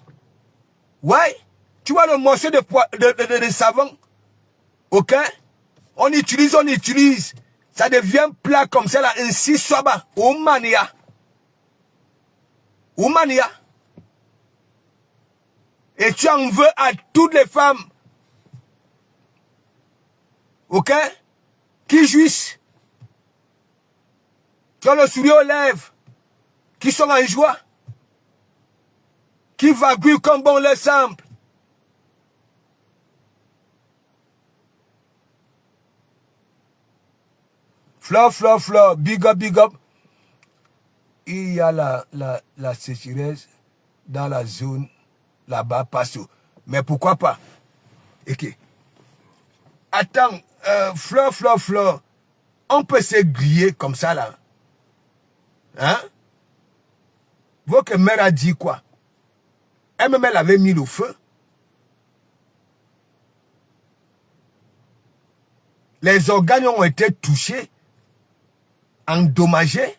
Ouais. Tu vois le morceau de savon. Ok? On utilise. Ça devient plat comme ça là. Un si soba. Ou mania. Et tu en veux à toutes les femmes. Ok? Qui jouissent. Qui ont le sourire aux lèvres. Qui sont en joie. Qui vaguent comme bon leur semble. Fleur, big up. Il y a la sécheresse dans la zone là-bas, partout. Mais pourquoi pas? Ok. Attends, fleur. On peut se griller comme ça là. Hein? Votre mère a dit quoi? Elle-même, elle avait mis le feu. Les organes ont été touchés, endommagés.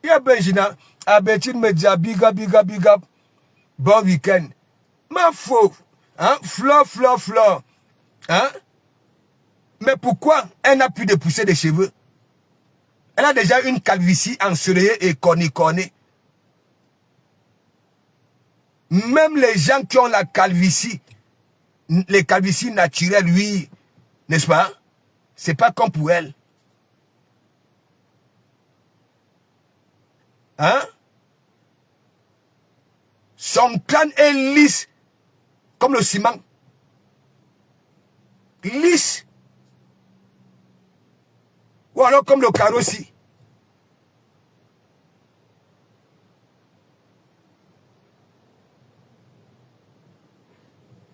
Il y a Benjina, Abetine me dit big up, big up, big up. Bon week-end. Ma faux. Hein? Fleur. Hein? Mais pourquoi elle n'a plus de poussée de cheveux? Elle a déjà une calvitie ensoleillée et cornée. Même les gens qui ont la calvitie, les calvities naturelles, oui, n'est-ce pas? C'est pas comme pour elle. Hein? Son crâne est lisse comme le ciment. Lisse. Ou alors comme le carrossier.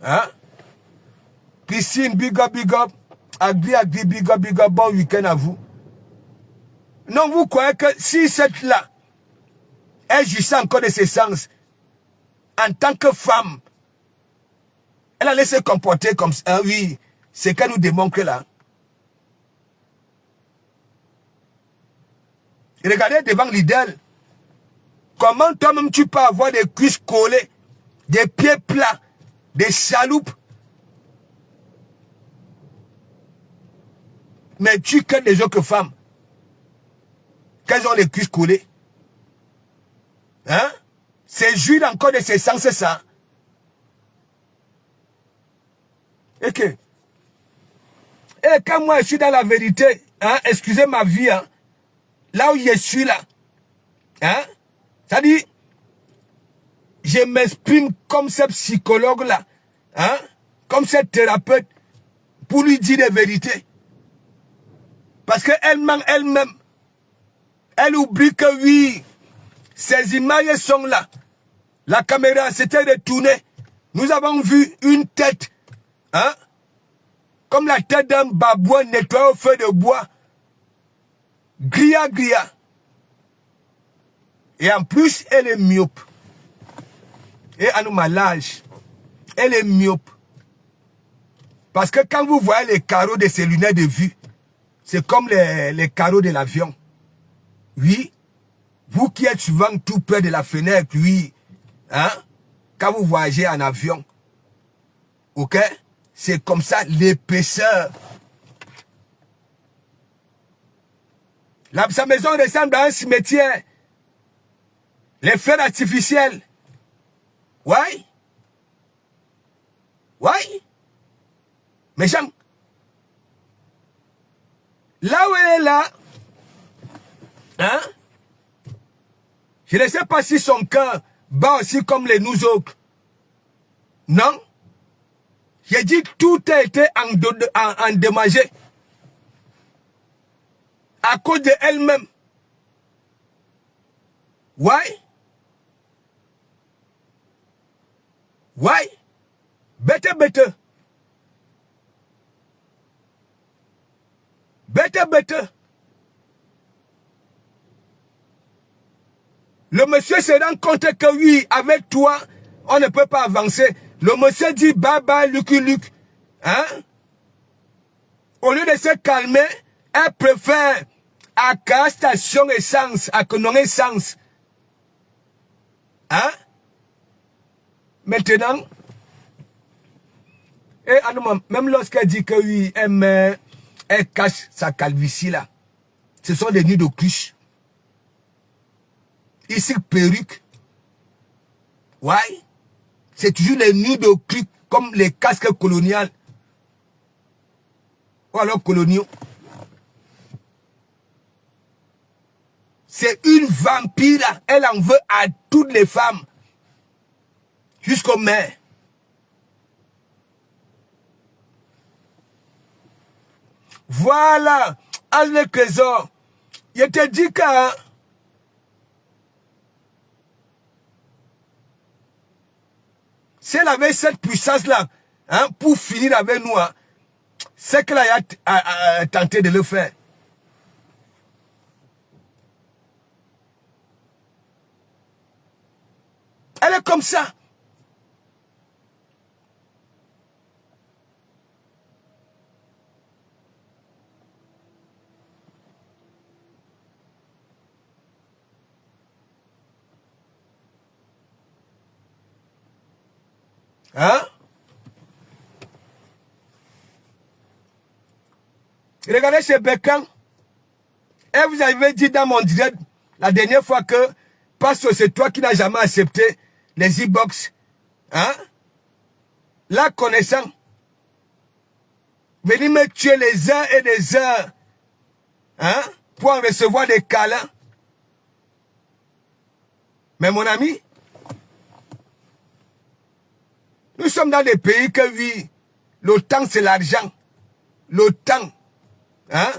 Hein? Christine, big up. Agri, big up. Bon week-end à vous. Non, vous croyez que si cette là, elle jouissait encore de ses sens, en tant que femme, elle allait se comporter comme ça. Ah oui, c'est qu'elle nous démontre là. Regardez devant l'idole. Comment toi-même tu peux avoir des cuisses collées, des pieds plats, des chaloupes. Mais tu connais les autres femmes. Qu'elles ont les cuisses collées. Hein? C'est jouir encore de ses sens, c'est ça. Et que. Et quand moi je suis dans la vérité, hein, excusez ma vie, hein, là où je suis là, hein, ça dit, je m'exprime comme ce psychologue-là, hein, comme ce thérapeute, pour lui dire la vérité. Parce qu'elle-même, elle oublie que oui, ces images sont là. La caméra s'était retournée. Nous avons vu une tête, hein, comme la tête d'un babouin nettoyé au feu de bois. Gria. Et en plus, elle est myope. Et à nos malages, elle est myope. Parce que quand vous voyez les carreaux de ses lunettes de vue, c'est comme les carreaux de l'avion. Oui, vous qui êtes souvent tout près de la fenêtre, oui, hein, quand vous voyagez en avion, ok, c'est comme ça l'épaisseur. Sa maison ressemble à un cimetière. Les feux artificiels. Ouais. Méchant. Là où elle est là, hein, je ne sais pas si son cœur bat aussi comme les nous autres. Non. J'ai dit que tout a été endommagé. À cause de elle-même. Ouais. Bête. Le monsieur se rend compte que oui, avec toi, on ne peut pas avancer. Le monsieur dit bye, Luc. Hein? Au lieu de se calmer, elle préfère à la station essence, à non essence. Hein? Maintenant, et même lorsqu'elle dit que oui, elle cache sa calvitie là. Ce sont des nids de cruche. Ici, perruque. Ouais. C'est toujours les nids de cruche comme les casques coloniales. Ou alors coloniaux. C'est une vampire là. Elle en veut à toutes les femmes. Jusqu'aux mères. Voilà. Allez, trésor. Je te dis que... si elle avait cette puissance-là, hein, pour finir avec nous, hein, c'est qu'elle a tenté de le faire. Elle est comme ça. Hein? Regardez chez Beckham. Et vous avez dit dans mon direct la dernière fois que, parce que c'est toi qui n'as jamais accepté les e-box. Hein? La connaissant. Venez me tuer les heures et des heures. Hein? Pour en recevoir des câlins. Mais mon ami, nous sommes dans des pays que oui, le temps c'est l'argent. Le temps. Hein?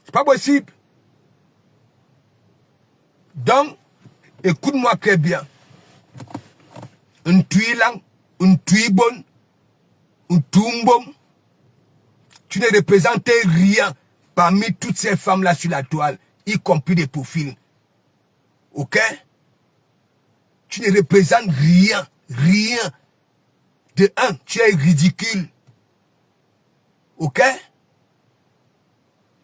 C'est pas possible. Donc, écoute-moi très bien. Un tuilang, un tuibon, un tumbom, tu ne représentais rien parmi toutes ces femmes-là sur la toile, y compris des profils. Ok? Tu ne représentes rien, rien. De un, tu es ridicule. Ok?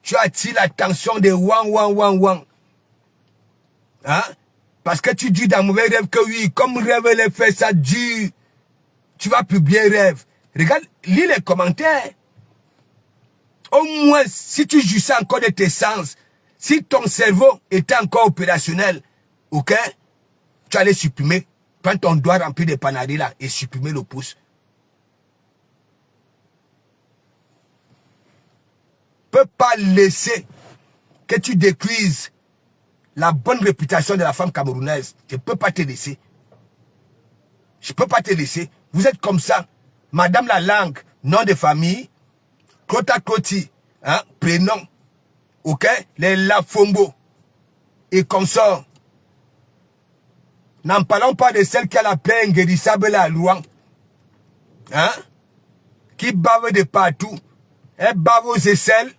Tu attires l'attention des wang. Hein? Parce que tu dis dans mauvais rêve que oui, comme rêve les fait ça dure, tu vas publier rêve. Regarde, lis les commentaires. Au moins, si tu jouissais encore de tes sens, si ton cerveau était encore opérationnel, ok, tu allais supprimer, prendre ton doigt rempli de panadis là et supprimer le pouce. Tu ne peux pas laisser que tu détruises la bonne réputation de la femme camerounaise. Je ne peux pas te laisser. Je ne peux pas te laisser. Vous êtes comme ça. Madame la langue, nom de famille, Kota Koti, hein, prénom, ok, les Lafombo et consorts. N'en parlons pas de celle qui a la plaie inguérissable à Louan, hein, qui bave de partout. Elle bave aux aisselles,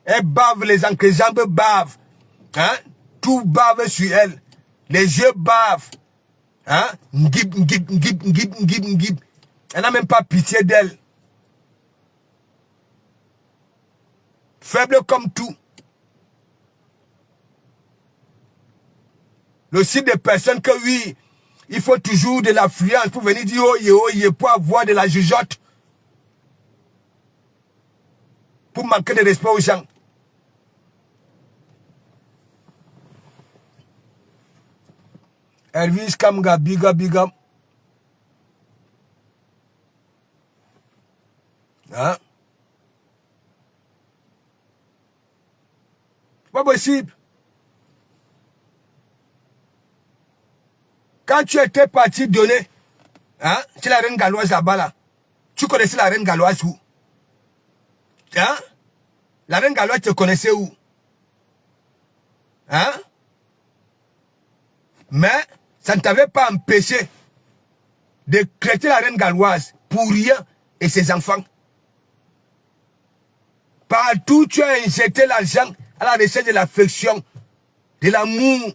elle bave les entrejambes bavent, hein, tout bave sur elle, les yeux bavent, hein, ngib. Elle n'a même pas pitié d'elle. Faible comme tout. Le site des personnes que oui, il faut toujours de l'affluence pour venir dire oye, pour avoir de la jugeote. Pour manquer de respect aux gens. Elvis Kamga, big up. Hein? Pas possible. Quand tu étais parti donner, hein, c'est la reine galloise là-bas là. Tu connaissais la reine galloise où? Hein? La reine galloise te connaissait où? Hein? Mais ça ne t'avait pas empêché de traiter la reine galloise pour rien et ses enfants. Partout tu as injecté l'argent à la recherche de l'affection, de l'amour.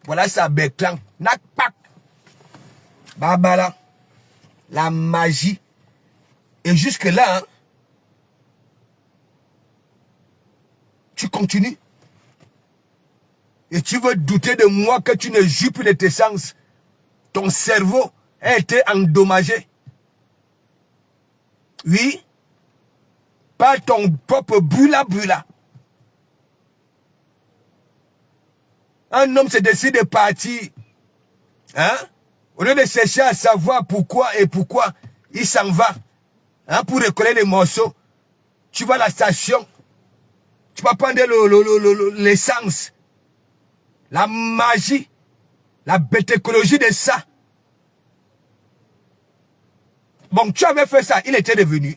Voilà ça, Bertrand. Nakpak. Babala. La magie. Et jusque là, hein, tu continues. Et tu veux douter de moi que tu ne jouis plus de tes sens. Ton cerveau a été endommagé. Oui. Par ton propre brûla. Un homme se décide de partir. Hein? Au lieu de chercher à savoir pourquoi, il s'en va. Hein, pour recoller les morceaux. Tu vas à la station. Tu vas prendre l'essence. La magie. La bêtécologie de ça. Bon, tu avais fait ça. Il était devenu.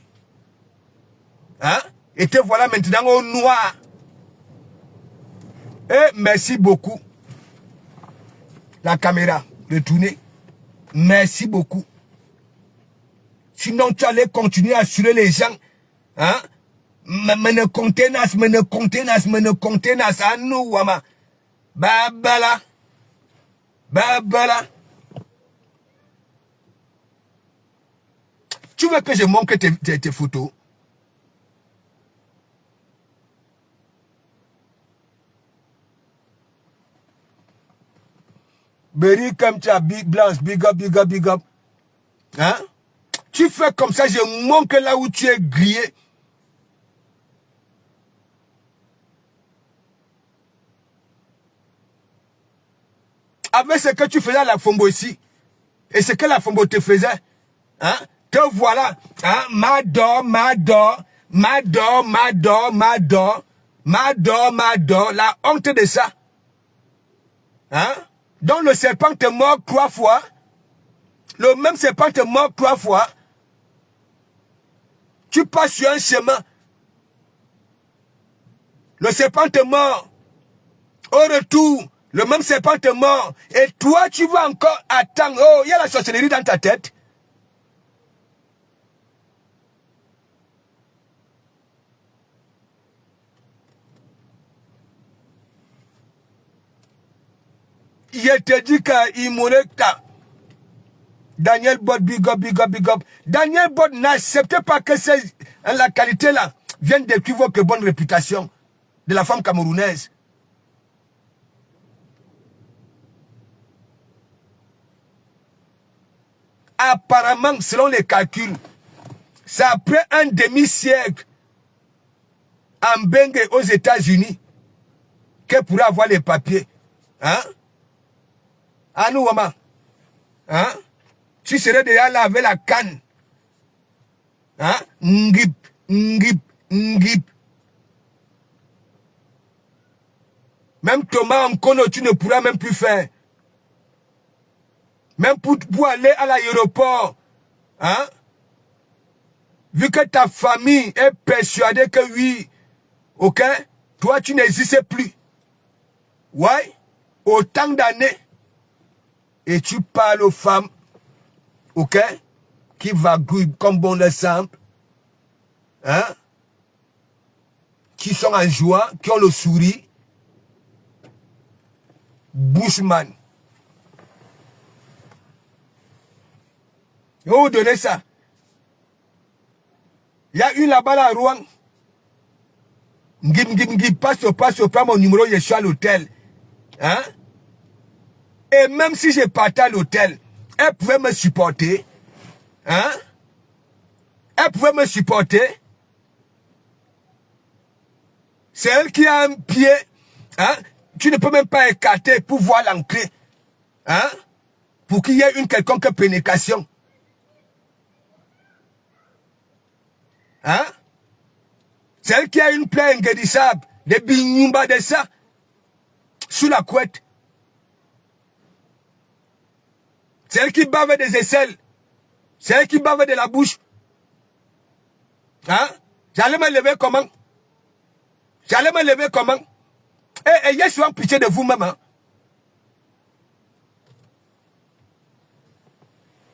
Hein? Et te voilà maintenant au noir. Et merci beaucoup. La caméra, retournez. Merci beaucoup. Sinon, tu allais continuer à assurer les gens. Hein? Mais ne contenas. À nous, wama. Babala. Tu veux que je montre tes photos? Berry comme tu as Big Blanche, big up, big up, big up. Hein? Tu fais comme ça, je manque là où tu es grillé. Avec ce que tu faisais à la Fombo ici, et ce que la Fombo te faisait, hein? Te voilà, hein? Mador, la honte de ça. Hein? Donc le serpent te mord 3 fois, le même serpent te mord 3 fois, tu passes sur un chemin, le serpent te mord, au retour, le même serpent te mord, et toi tu vas encore attendre, oh, il y a la sorcellerie dans ta tête. Je te dis qu'il m'aurait... Daniel Bot, big up, big up, big up. Daniel Bot n'accepte pas que la qualité là vienne d'équivoque bonne réputation de la femme camerounaise. Apparemment, selon les calculs, c'est après un demi-siècle en Bengue aux États-Unis qu'elle pourrait avoir les papiers. Hein? À nous, maman. Hein? Tu serais déjà là avec la canne. Hein? Ngip, ngip, ngip. Même Thomas Nkono, tu ne pourras même plus faire. Même pour aller à l'aéroport. Hein? Vu que ta famille est persuadée que oui, ok, toi tu n'existes plus. Ouais, autant d'années. Et tu parles aux femmes, ok, qui vagouillent comme bon exemple, hein, qui sont en joie, qui ont le sourire. Bushman. Et on vous donnez ça. Il y a une là-bas à Rouen. Passe, prends mon numéro, je suis à l'hôtel. Hein? Et même si je partais à l'hôtel, elle pouvait me supporter. Hein? Elle pouvait me supporter. C'est elle qui a un pied. Hein? Tu ne peux même pas écarter pour voir l'entrée. Hein? Pour qu'il y ait une quelconque pénétration. Hein? C'est elle qui a une plaie inguérissable, des bignumba de ça, sous la couette. C'est elle qui bave des aisselles. C'est elle qui bave de la bouche. Hein? J'allais me lever comment? J'allais me lever comment? Et ayez souvent pitié de vous-même. Hein?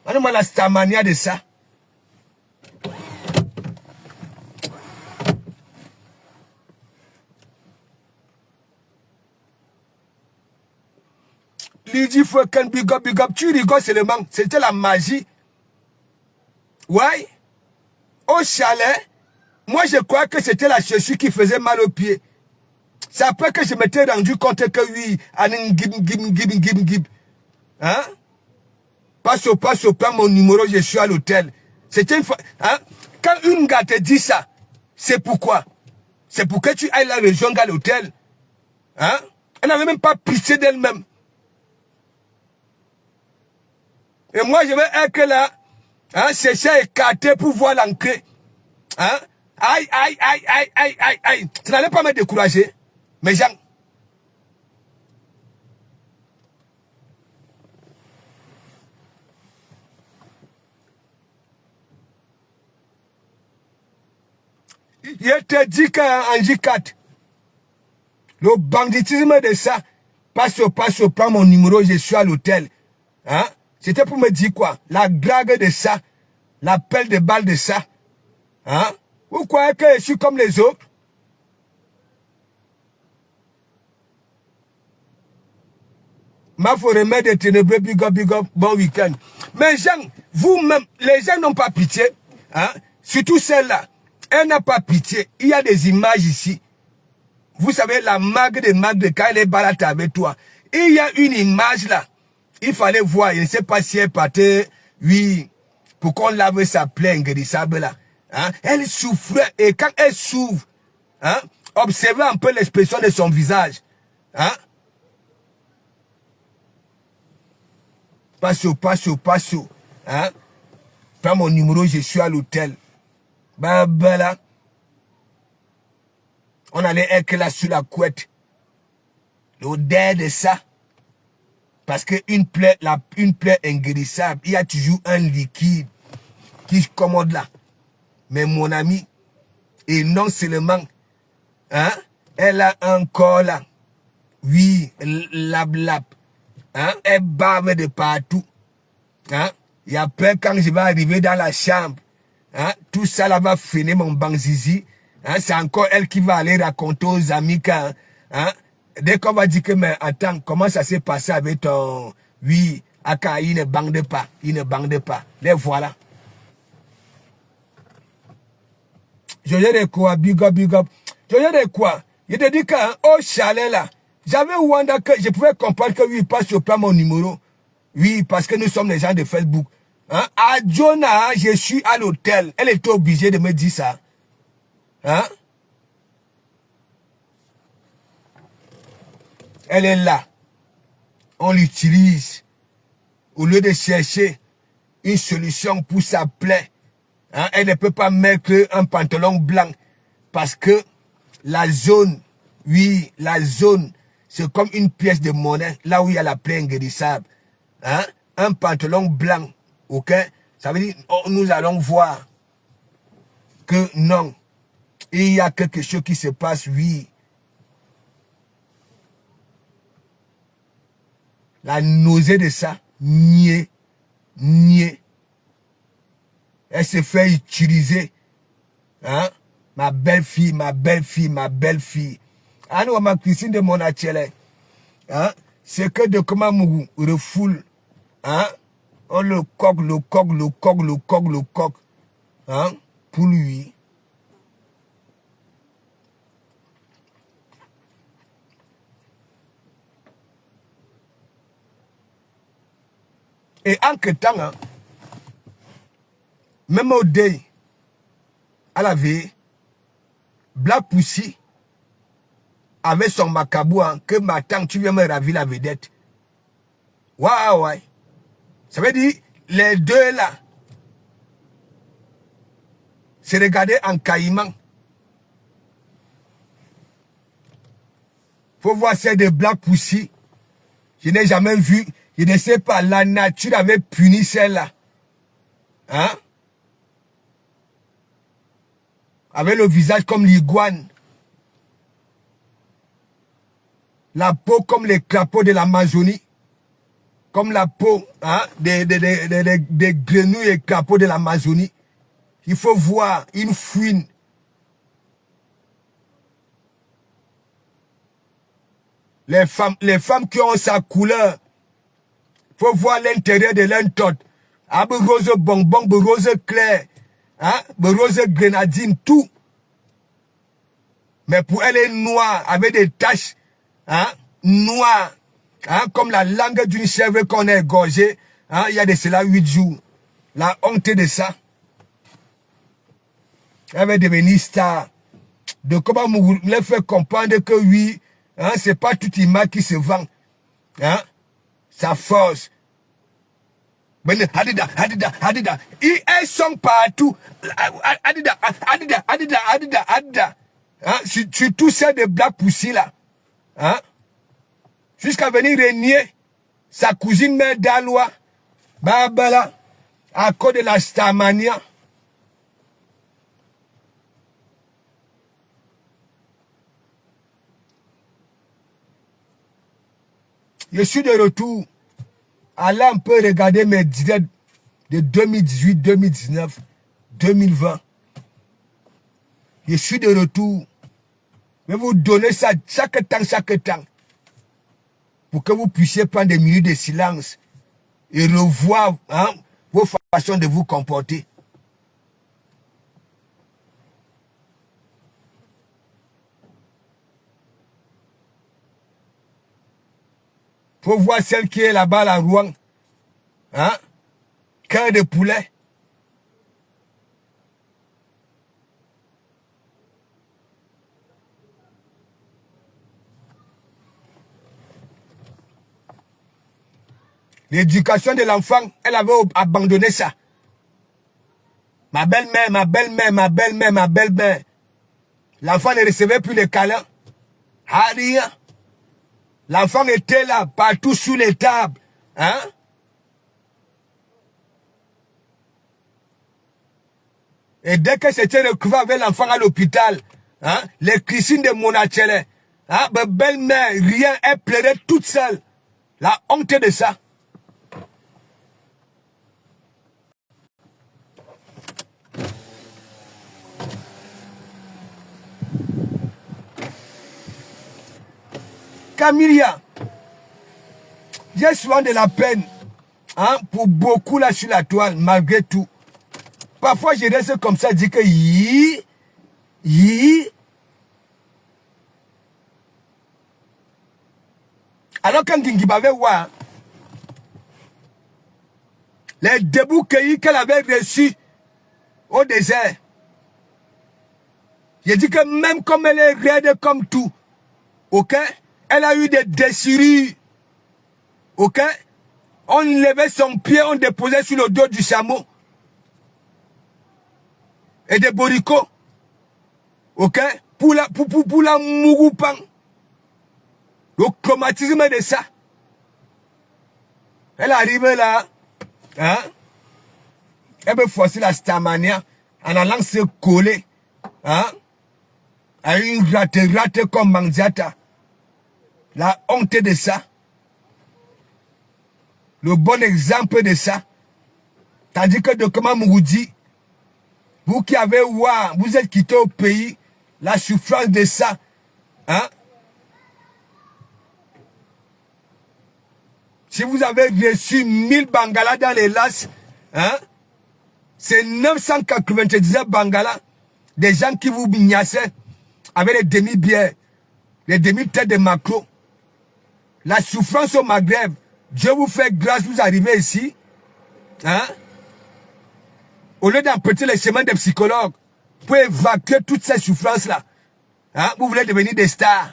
On a la stamania de ça. Lydie Fouken, big up, tu rigoles seulement. C'était la magie. Ouais. Au chalet, moi je crois que c'était la chaussure qui faisait mal aux pieds. C'est après que je m'étais rendu compte que oui, gib. Hein? Passe au prends mon numéro, je suis à l'hôtel. C'était une fois. Hein? Quand une gars te dit ça, c'est pourquoi? C'est pour que tu ailles la rejoindre à l'hôtel. Hein? Elle n'avait même pas pitié d'elle-même. Et moi, je vais être là, hein, chercher à écarter pour voir l'entrée. Hein? Aïe. Ça n'allait pas me décourager. Mais Jean. Je te dis qu'en J4, le banditisme de ça, passe, prends mon numéro, je suis à l'hôtel. Hein? C'était pour me dire quoi? La drague de ça, la pelle de balle de ça. Hein? Vous croyez que je suis comme les autres? Ma faut remettre des ténébreux, big up, bon week-end. Mais Jean, vous-même, les gens n'ont pas pitié. Hein? Surtout celle-là. Elle n'a pas pitié. Il y a des images ici. Vous savez, la mague de quand elle est balade avec toi. Il y a une image là. il fallait voir, je ne sais pas si elle partait, oui, pour qu'on lave sa plaie inguérissable là. Hein? Elle souffrait, et quand elle souffre, hein, observez un peu l'expression de son visage. Hein? Pas chaud. Hein? Prends mon numéro, je suis à l'hôtel. Bah là, on allait être là sur la couette. L'odeur de ça. Parce qu'une plaie, une plaie inguérissable, il y a toujours un liquide qui se commode là. Mais mon ami, et non seulement, hein, elle a un corps là. Oui, lab. Hein, elle bave de partout. Hein, il y a peur quand je vais arriver dans la chambre. Hein, tout ça là va finir mon banzizi. Hein, c'est encore elle qui va aller raconter aux amis quand, hein, dès qu'on va dire que, mais attends, comment ça s'est passé avec ton, oui, Aka, il ne bande pas. Les voilà. Je dis de quoi, big up. Je dis de quoi? Je te dis qu'au chalet là, j'avais Wanda que je pouvais comprendre que oui, il passe pas mon numéro. Oui, parce que nous sommes les gens de Facebook. Hein? À Jonah, je suis à l'hôtel. Elle était obligée de me dire ça. Hein? Elle est là. On l'utilise. Au lieu de chercher une solution pour sa plaie. Hein? Elle ne peut pas mettre un pantalon blanc. Parce que la zone, oui, la zone, c'est comme une pièce de monnaie. Là où il y a la plaie inguérissable. Hein? Un pantalon blanc. Ok? Ça veut dire, oh, nous allons voir que non. Il y a quelque chose qui se passe, oui. La nausée de ça, nier. Elle se fait utiliser. Hein? Ma belle-fille. Ah non, ma cuisine de mon atelier. Hein? C'est que de comment nous refoule. Hein? On le coque. Hein? Pour lui. Et en que temps, hein, même au deuil, à la veille, Black Pussy avait son macabou, hein, que maintenant tu viens me ravir la vedette. Waouh, ouais. Ça veut dire, les deux là, se regarder en caïman. Faut voir celle de Black Pussy. Je n'ai jamais vu. Je ne sais pas, la nature avait puni celle-là. Hein? Avec le visage comme l'iguane. La peau comme les crapauds de l'Amazonie. Comme la peau, hein, des grenouilles et crapauds de l'Amazonie. Il faut voir une fouine. Les femmes qui ont sa couleur. Il faut voir l'intérieur de l'entot. Ah, rose bonbon, rose clair. Hein, rose grenadine, tout. Mais pour elle est noire, avec des taches, hein, noires, hein, comme la langue d'une chèvre qu'on a égorgée, hein, il y a de cela 8 jours. La honte de ça. Elle va devenir star. De comment vous les faire comprendre que oui, hein, c'est pas toute image qui se vend. Hein, sa force. Hadida. Elles sont partout. Hadida. Hein? Surtout celle de Black Pussy là. Hein? Jusqu'à venir régner sa cousine mère d'Alois. Barbara. À cause de la Starmania. Je suis de retour. Allez un peu regarder mes directs de 2018, 2019, 2020. Je suis de retour. Je vais vous donner ça chaque temps. Pour que vous puissiez prendre des minutes de silence et revoir, hein, vos façons de vous comporter. Faut voir celle qui est là-bas, la Rouen. Hein? Cœur de poulet. L'éducation de l'enfant, elle avait abandonné ça. Ma belle-mère, ma belle-mère, ma belle-mère, ma belle-mère. L'enfant ne recevait plus les câlins. Ah, rien. L'enfant était là, partout sous les tables. Hein? Et dès que c'était retrouvé avec l'enfant à l'hôpital, hein, les Christine de Monachele, hein, ma belle-mère, rien, elle pleurait toute seule. La honte de ça. Camilia, j'ai souvent de la peine, hein, pour beaucoup là sur la toile, malgré tout. Parfois, je reste comme ça, je dis que alors quand Gingi avait voir les débuts qu'elle avait reçus au désert, je dis que même comme elle est raide comme tout, ok, elle a eu des déchirures, ok, on levait son pied, on déposait sur le dos du chameau, et des boricots, ok, pour la mouroupan. Le traumatisme de ça. Elle arrive là, hein, elle veut forcer la stamania en allant se coller, hein, à une rate comme Mandiata. La honte de ça. Le bon exemple de ça. Tandis que Dokama Mouroudi, vous qui avez ouah, vous êtes quitté au pays, la souffrance de ça, hein. Si vous avez reçu 1000 bangalas dans les lasses, hein, c'est 999 bangalas, des gens qui vous bignassaient avec les demi-bières, les demi-têtes de macro. La souffrance au Maghreb, Dieu vous fait grâce, vous arrivez ici, hein, au lieu d'emprunter les chemins des psychologues, pour évacuer toutes ces souffrances-là, hein, vous voulez devenir des stars.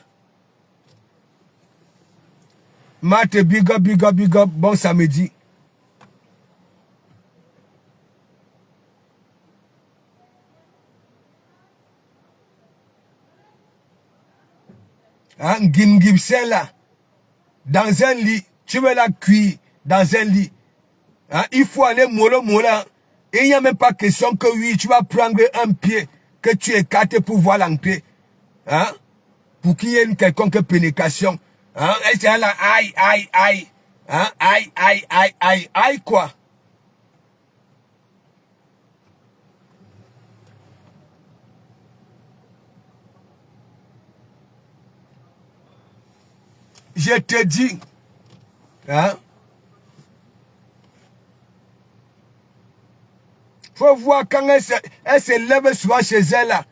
Mate, big up, bon samedi. Hein, Gimsel là, dans un lit, tu veux la cuire dans un lit. Hein, il faut aller mollo. Et il n'y a même pas question que oui, tu vas prendre un pied que tu écartes pour voir l'entrée. Hein, pour qu'il y ait une quelconque pénétration. Hein, et c'est là, aïe. Hein, aïe, quoi. Je te dis, hein, faut voir quand elle se lève souvent chez elle là,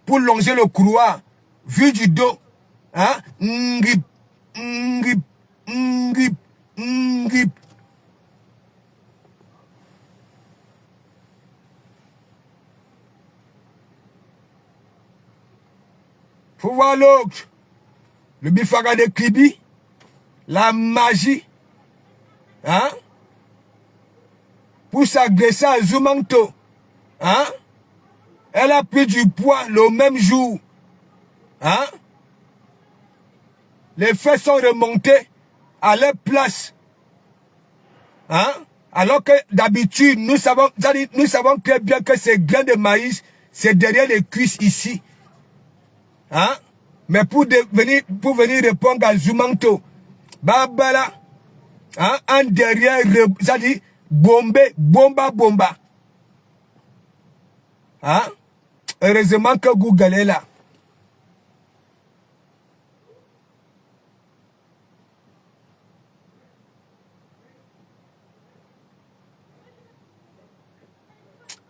pour longer le couloir, vu du dos, hein, ngip. Faut voir l'autre, le bifaga de Kribi, la magie, hein, pour s'agresser à Zumanto, hein, elle a pris du poids le même jour, hein, les fesses sont remontées à leur place, hein, alors que d'habitude, nous savons très bien que ces grains de maïs, c'est derrière les cuisses ici, hein, mais pour venir répondre à Zumanto, Babala, hein, en derrière, ça dit, bomba. Hein? Heureusement que Google est là.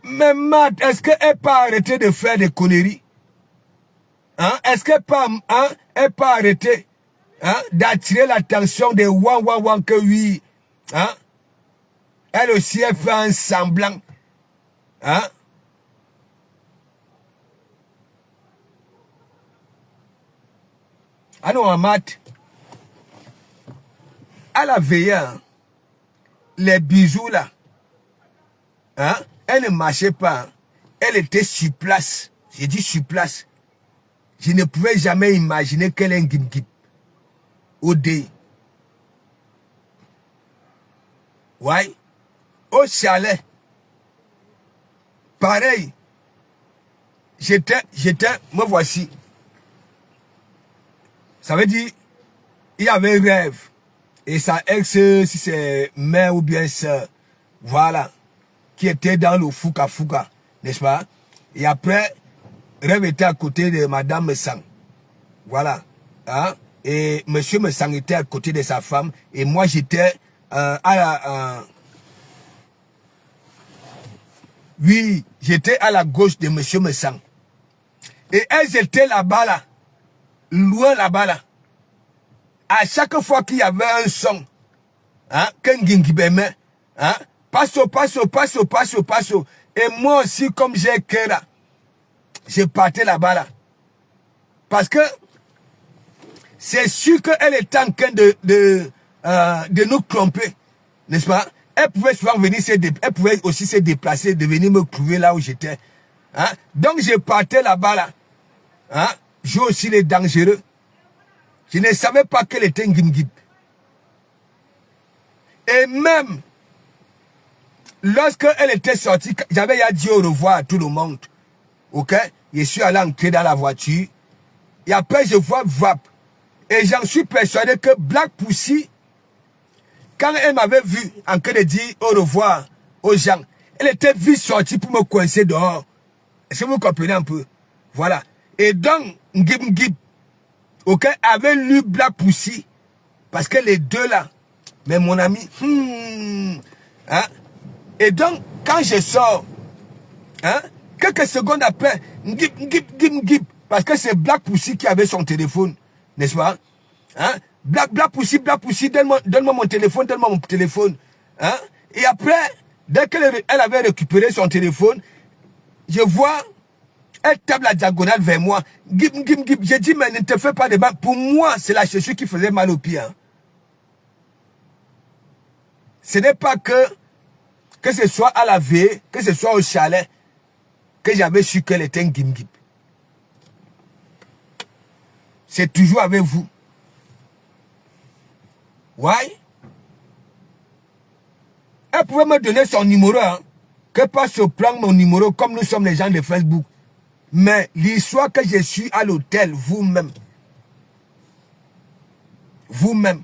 Mais Matt, est-ce qu'elle n'a pas arrêté de faire des conneries? Hein? Est-ce qu'elle n'a pas arrêté hein, d'attirer l'attention des wan que oui, hein, elle aussi elle fait un semblant, hein. Ah non, en maths, elle a veillé, hein, les bijoux là, hein, elle ne marchait pas, hein, elle était sur place, j'ai dit sur place, je ne pouvais jamais imaginer qu'elle est un gimgip, au dé. Ouais, au chalet, pareil, j'étais, me voici. Ça veut dire, il y avait un rêve. Et sa ex, si c'est mère ou bien sœur, voilà, qui était dans le fouka, n'est-ce pas? Et après, rêve était à côté de Madame Messang. Voilà. Hein? Et Monsieur Messang était à côté de sa femme. Et moi, j'étais oui, j'étais à la gauche de Monsieur Messang. Et elles étaient là-bas, là. Loin là-bas, là. À chaque fois qu'il y avait un son, hein, hein, passo. Et moi aussi, comme j'ai cœur là, je partais là-bas, là. Parce que c'est sûr qu'elle était en train de nous tromper, n'est-ce pas? Elle pouvait souvent venir elle pouvait aussi se déplacer, de venir me trouver là où j'étais. Hein? Donc je partais là-bas, là. Hein? J'ai aussi les dangereux. Je ne savais pas qu'elle était un guide. Et même, lorsque elle était sortie, j'avais dit au revoir à tout le monde. Ok? Je suis allé entrer dans la voiture. Et après, je vois VAP. Et j'en suis persuadé que Black Pussy, quand elle m'avait vu en train de dire au revoir aux gens, elle était vite sortie pour me coincer dehors. Est-ce que vous comprenez un peu? Voilà. Et donc, Ngib, ok, avait lu Black Pussy. Parce que les deux là, mais mon ami, hein? Et donc, quand je sors, hein, quelques secondes après, Ngib, parce que c'est Black Pussy qui avait son téléphone, n'est-ce pas? Hein? Black Pussy, donne-moi mon téléphone, hein? Et après, dès qu'elle avait récupéré son téléphone, je vois, elle tape la diagonale vers moi. Ngib. J'ai dit, mais ne te fais pas de mal. Pour moi, c'est la chaussure qui faisait mal au pied. Hein. Ce n'est pas que ce soit à la veille, que ce soit au chalet, que j'avais su qu'elle était un Ngib. C'est toujours avec vous. Ouais. Elle pouvait me donner son numéro, hein. Que pas se prendre mon numéro comme nous sommes les gens de Facebook. Mais l'histoire que je suis à l'hôtel, vous-même. Vous-même.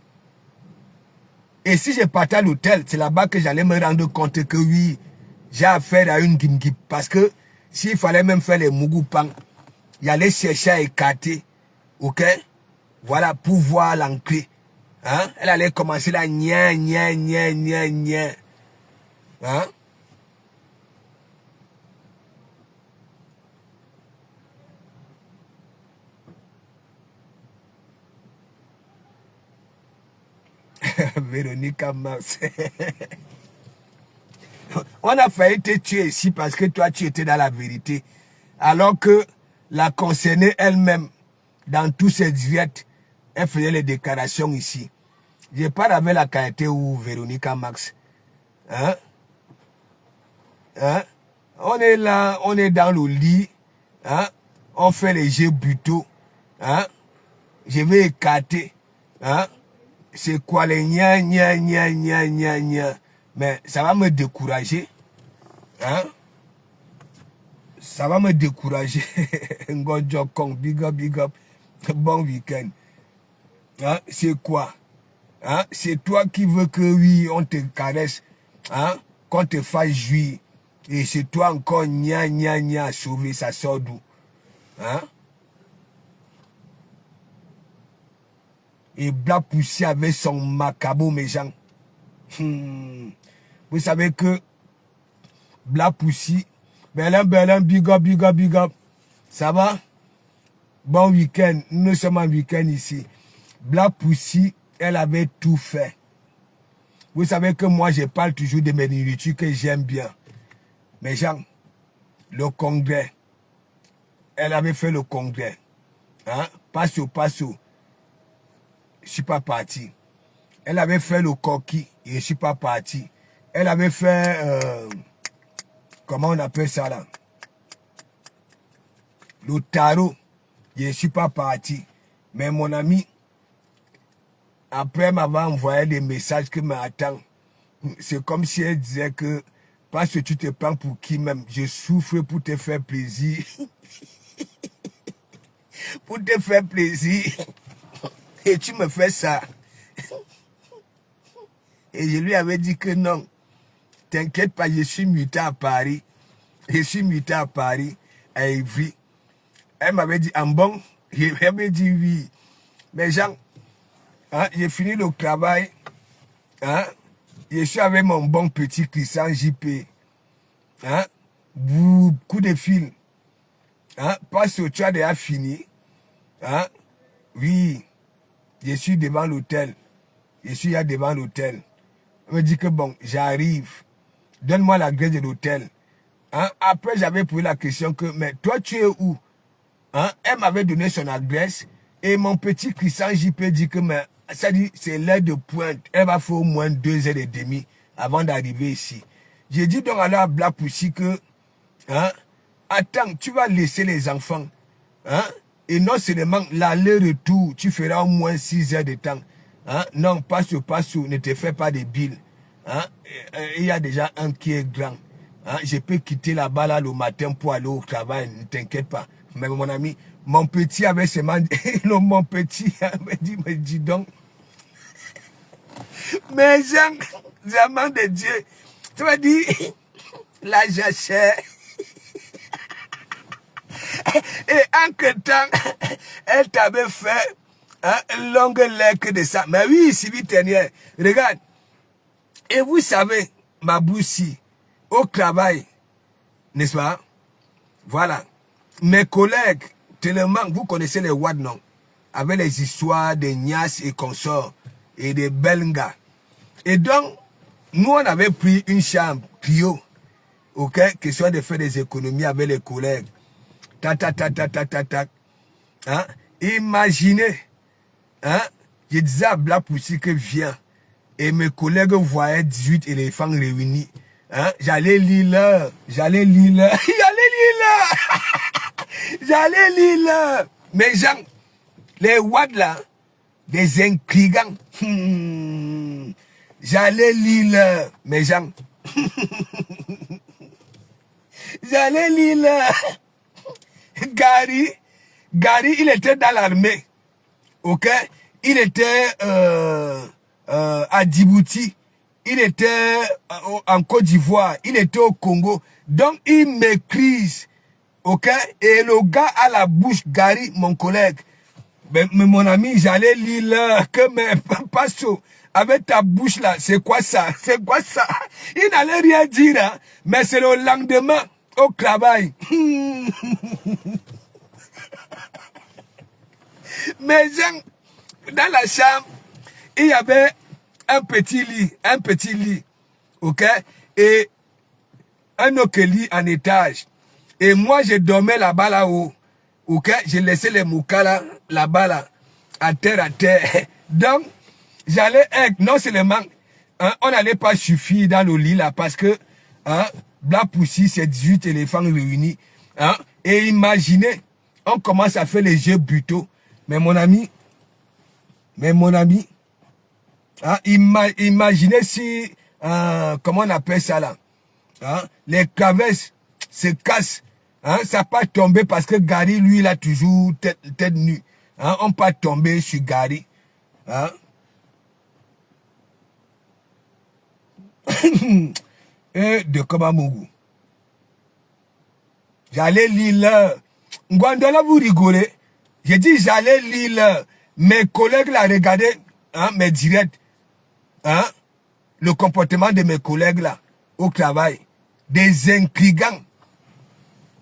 Et si je partais à l'hôtel, c'est là-bas que j'allais me rendre compte que oui, j'ai affaire à une Ngib. Parce que s'il fallait même faire les Mougoupan, il allait chercher à écarter. Ok? Voilà, pour voir l'entrée. Hein? Elle allait commencer là, nia. Hein? Véronique Mars. On a failli te tuer ici parce que toi, tu étais dans la vérité. Alors que la concernée elle-même, dans tous ses viettes, elle faisait les déclarations ici. Je parle avec la qualité ou Véronique Max. Hein? Hein? On est là, on est dans le lit. Hein? On fait les jeux buteaux. Hein? Je vais écarter. Hein? C'est quoi les nia. Mais ça va me décourager. Hein? Ça va me décourager. Big up. Bon week-end. Hein? C'est quoi? Hein? C'est toi qui veux que oui, on te caresse. Hein? Qu'on te fasse jouir. Et c'est toi encore nia sauver, ça sort d'où? Hein? Et Black Pussy avec son macabre, mes gens. Vous savez que Black Pussy, Berlin, big up. Ça va? Bon week-end. Nous sommes en week-end ici. Black Pussy, elle avait tout fait. Vous savez que moi, je parle toujours de mes nourritures que j'aime bien. Mais Jean, le congrès, elle avait fait le congrès. Hein? Passo, passo. Je ne suis pas parti. Elle avait fait le coquille, je ne suis pas parti. Elle avait fait, comment on appelle ça là? Le tarot, je ne suis pas parti. Mais mon ami, après elle m'avait envoyé des messages que m'attend. C'est comme si elle disait que, parce que tu te prends pour qui même, je souffre pour te faire plaisir. Pour te faire plaisir. Et tu me fais ça. Et je lui avais dit que non. T'inquiète pas, je suis muté à Paris. Je suis muté à Paris, à Ivry. Elle m'avait dit, en bon, elle m'avait dit oui. Mais Jean, hein, j'ai fini le travail. Hein, je suis avec mon bon petit Christian JP. Hein, beaucoup de fil. Hein, parce que tu as déjà fini. Hein, oui, je suis devant l'hôtel. Je suis là devant l'hôtel. Elle me dit que bon, j'arrive. Donne-moi l'adresse de l'hôtel. Hein? Après, j'avais posé la question que, mais toi, tu es où? Hein? Elle m'avait donné son adresse. Et mon petit Christian JP dit que, mais, ça dit, c'est l'heure de pointe. Elle va faire au moins 2h30 avant d'arriver ici. J'ai dit donc alors à Black Pussy que, hein, attends, tu vas laisser les enfants. Hein? Et non seulement l'aller-retour, tu feras au moins 6 heures de temps. Hein? Non, passe, ne te fais pas de billes. Hein? Il y a déjà un qui est grand. Hein? Je peux quitter là-bas là, le matin pour aller au travail, ne t'inquiète pas. Mais mon ami, mon petit avait seulement non, mon petit avait dit, mais dis donc. Mais Jean, diamant de Dieu, tu m'as dit, la jachère. Et entre-temps, elle t'avait fait un long lec de ça. Mais oui, Sylvie Ternière, regarde. Et vous savez, ma boussie, au travail, n'est-ce pas? Voilà. Mes collègues, tellement, vous connaissez les Wad, non? Avec les histoires de Nias et consorts et de Belga. Et donc, nous, on avait pris une chambre, trio, ok? Question de faire des économies avec les collègues. Hein? Imaginez, hein? Je disais à Black Pussy que viens. Et mes collègues voyaient 18 éléphants réunis. Hein? J'allais lire l'heure. J'allais lire l'heure. J'allais lire l'heure. Mais gens, les Wads là, des intrigants. J'allais lire l'heure. Mais gens, j'allais lire l'heure. Gary, il était dans l'armée. Ok? Il était à Djibouti. Il était en Côte d'Ivoire. Il était au Congo. Donc, il maîtrise. Ok? Et le gars à la bouche, Gary, mon collègue. Mais mon ami, j'allais lire là. Que mais Passo, avec ta bouche là, c'est quoi ça? C'est quoi ça? Il n'allait rien dire. Hein? Mais c'est le lendemain au travail. Mais dans la chambre, il y avait un petit lit, ok, et un autre lit en étage. Et moi, je dormais là-bas, là-haut, ok, je laissais les moukas là-bas, là, à terre. Donc, j'allais être, non seulement, hein, on n'allait pas suffire dans le lit, là, parce que, hein, Black Pussy, c'est 18 éléphants réunis, hein, et imaginez, on commence à faire les jeux buteaux. Mais mon ami, hein, imaginez si, comment on appelle ça là, hein, les cavesses se cassent, hein, ça pas tomber parce que Gary, lui, il a toujours tête nue. Hein, on pas tomber sur Gary. Hein. Et de Komamougou. J'allais lire l'heure. Ngwandola, vous rigolez. J'ai dit, j'allais lire l'heure. Mes collègues là, regardez, hein, mes directs, hein, le comportement de mes collègues là, au travail. Des intrigants.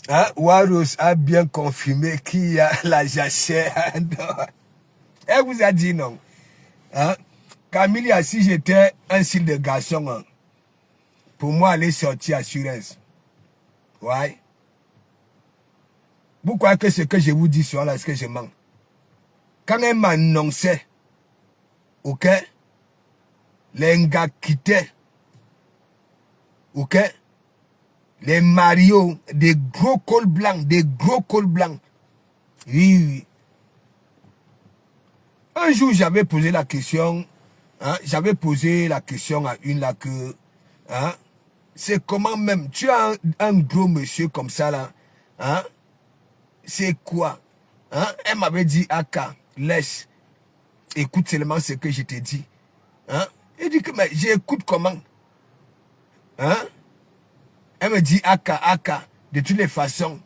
Hein, Waros a bien confirmé qu'il y a la jachère. Elle vous a dit non. Hein? Camilla, si j'étais un style de garçon, hein, pour moi, aller sortir assurance. Ouais. Vous croyez que ce que je vous dis sur là, est-ce que je mens? Quand elle m'annonçait, ok, les gars quittaient, ok, les Mario, des gros cols blancs, Oui, oui. Un jour, j'avais posé la question, hein, à une là que, hein, c'est comment même, tu as un gros monsieur comme ça là, hein, c'est quoi? Hein? Elle m'avait dit, Aka, laisse, écoute seulement ce que je te dis. Hein? Elle dit que, mais j'écoute comment? Hein? Elle me dit, Aka, de toutes les façons,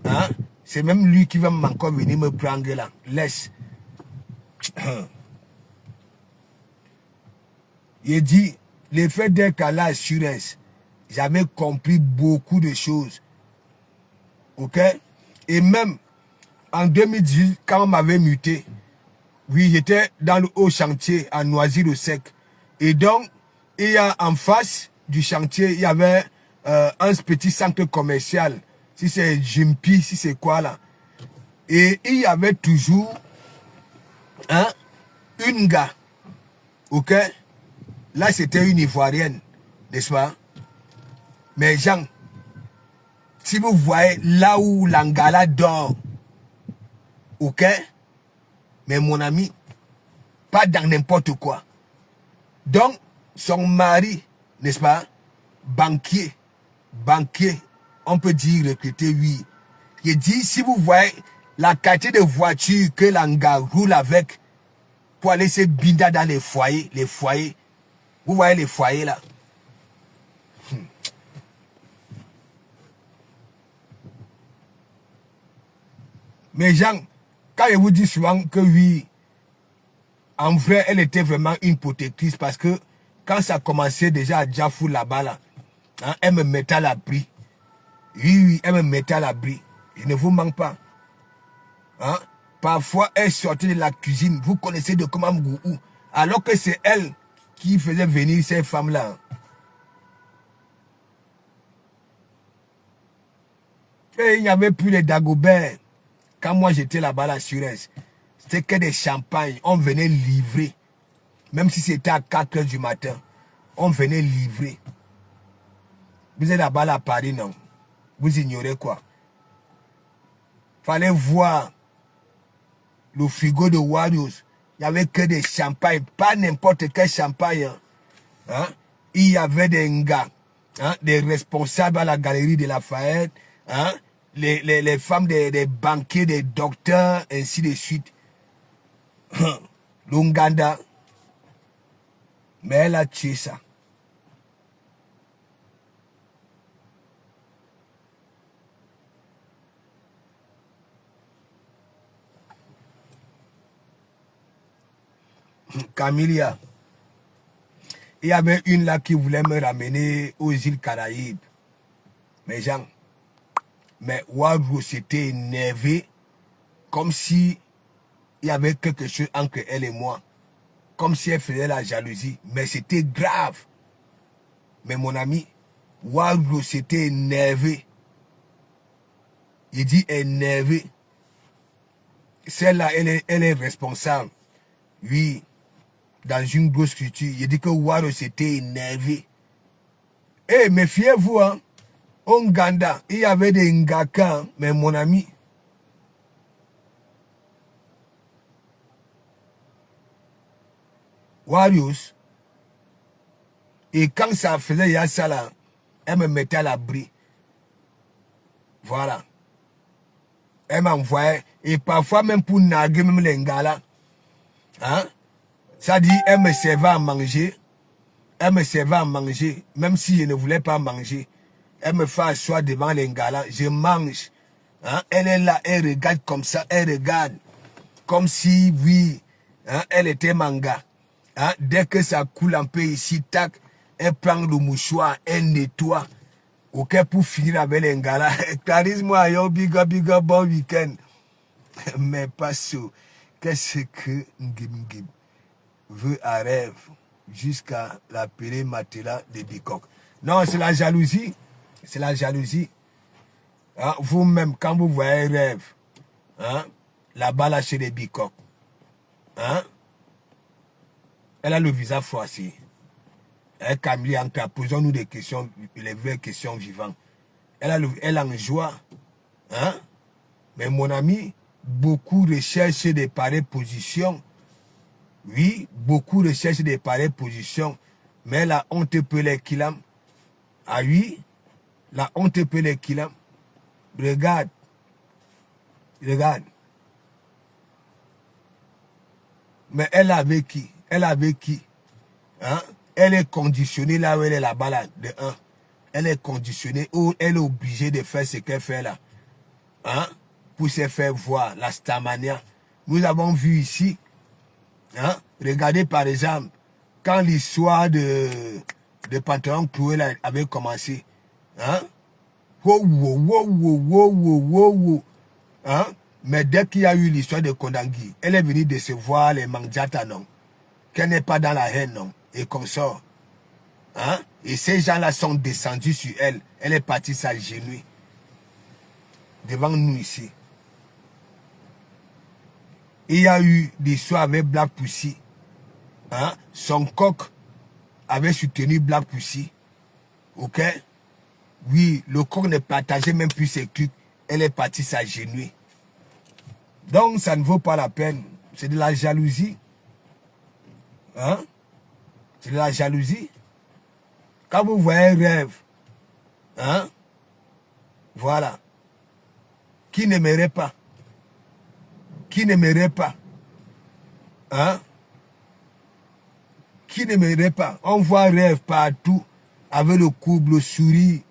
hein? C'est même lui qui va encore venir me prendre là. Laisse. Il dit, le fait d'être à l'assurance, j'avais compris beaucoup de choses. Ok? Et même en 2018, quand on m'avait muté, oui, j'étais dans le haut chantier à Noisy-le-Sec. Et donc, il y a en face du chantier, il y avait un petit centre commercial. Si c'est Jimpi, si c'est quoi là. Et il y avait toujours une gars. Ok? Là, c'était une Ivoirienne. N'est-ce pas? Mais Jean, si vous voyez là où l'Angala dort, ok? Mais mon ami, pas dans n'importe quoi. Donc, son mari, n'est-ce pas? Banquier, on peut dire recruté, oui. Il dit, si vous voyez la quantité de voitures que l'Anga roule avec pour aller se binder dans les foyers, vous voyez les foyers là. Mais Jean, quand je vous dis souvent que oui, en vrai, elle était vraiment une protectrice parce que quand ça commençait déjà à Jafou là-bas, là, hein, elle me mettait à l'abri. Oui, elle me mettait à l'abri. Je ne vous manque pas. Hein? Parfois, elle sortait de la cuisine. Vous connaissez de comment Mgougou. Alors que c'est elle qui faisait venir ces femmes-là. Et il n'y avait plus les Dagobert. Quand moi j'étais là-bas à l'assurance, c'était que des champagnes. On venait livrer. Même si c'était à 4 h du matin, on venait livrer. Vous êtes là-bas à Paris, non? Vous ignorez quoi? Fallait voir le frigo de Warriors. Il n'y avait que des champagnes, pas n'importe quel champagne. Hein? Il y avait des gars, hein? Des responsables à la galerie de Lafayette, hein? Les femmes des banquiers, des docteurs, ainsi de suite. L'Ouganda. Mais elle a tué ça. Camilla. Il y avait une là qui voulait me ramener aux îles Caraïbes. Mais Jean, mais Wadro s'était énervé comme si il y avait quelque chose entre elle et moi. Comme si elle faisait la jalousie. Mais c'était grave. Mais mon ami, Wadro s'était énervé. Il dit énervé. Celle-là, elle est responsable. Oui. Dans une grosse structure. Il dit que Wadro s'était énervé. Eh, méfiez-vous, hein. Au Nganda, il y avait des Ngaka, mais mon ami. Warriors. Et quand ça faisait ça là, elle me mettait à l'abri. Voilà. Elle m'envoyait. Et parfois même pour narguer même les Ngala. Hein? Ça dit, elle me servait à manger. Elle me servait à manger. Même si je ne voulais pas manger. Elle me fait asseoir devant les Ngala. Je mange. Hein? Elle est là, elle regarde comme ça. Elle regarde. Comme si, oui, hein, elle était manga. Hein? Dès que ça coule un peu ici, tac, elle prend le mouchoir, elle nettoie. Ok, pour finir avec les Ngala. Charisme, yo, big up, bon week-end. Mais pas ça. qu'est-ce que Ngim veut à rêve jusqu'à l'appeler matelas de Bicoque? Non, c'est la jalousie. C'est la jalousie. Hein? Vous-même, quand vous voyez un rêve, hein? Là-bas, là, chez les Bicoques, hein? Elle a le visage froissé. Camille, posons-nous des questions, les vraies questions vivantes. Elle a en joie. Hein? Mais mon ami, beaucoup recherchent des pareilles positions. Oui, beaucoup recherchent des pareilles positions. Mais la honte peut les kilams. Ah oui, la honte peut les kilams. Regarde. Regarde. Mais elle avec qui? Elle avec qui? Hein? Elle est conditionnée là où elle est là-bas, là, de 1. Elle est conditionnée où elle est obligée de faire ce qu'elle fait là. Hein? Pour se faire voir, la Starmania. Nous avons vu ici, hein? Regardez par exemple, quand l'histoire de Pantalon Cloué là, avait commencé. Hein? Wow. Hein? Mais dès qu'il y a eu l'histoire de Kondangui, elle est venue décevoir les Mangjata, non? Qu'elle n'est pas dans la haine, non? Et comme ça. Hein? Et ces gens-là sont descendus sur elle. Elle est partie s'agenouiller devant nous ici. Il y a eu l'histoire avec Black Pussy. Hein? Son coq avait soutenu Black Pussy. Ok? Oui, le coq ne partageait même plus ses trucs. Elle est partie s'agenouiller. Donc, ça ne vaut pas la peine. C'est de la jalousie. Hein? C'est de la jalousie. Quand vous voyez un rêve, hein? Voilà. Qui n'aimerait pas? Qui n'aimerait pas? Hein? Qui n'aimerait pas? On voit un rêve partout, avec le couple, le sourire.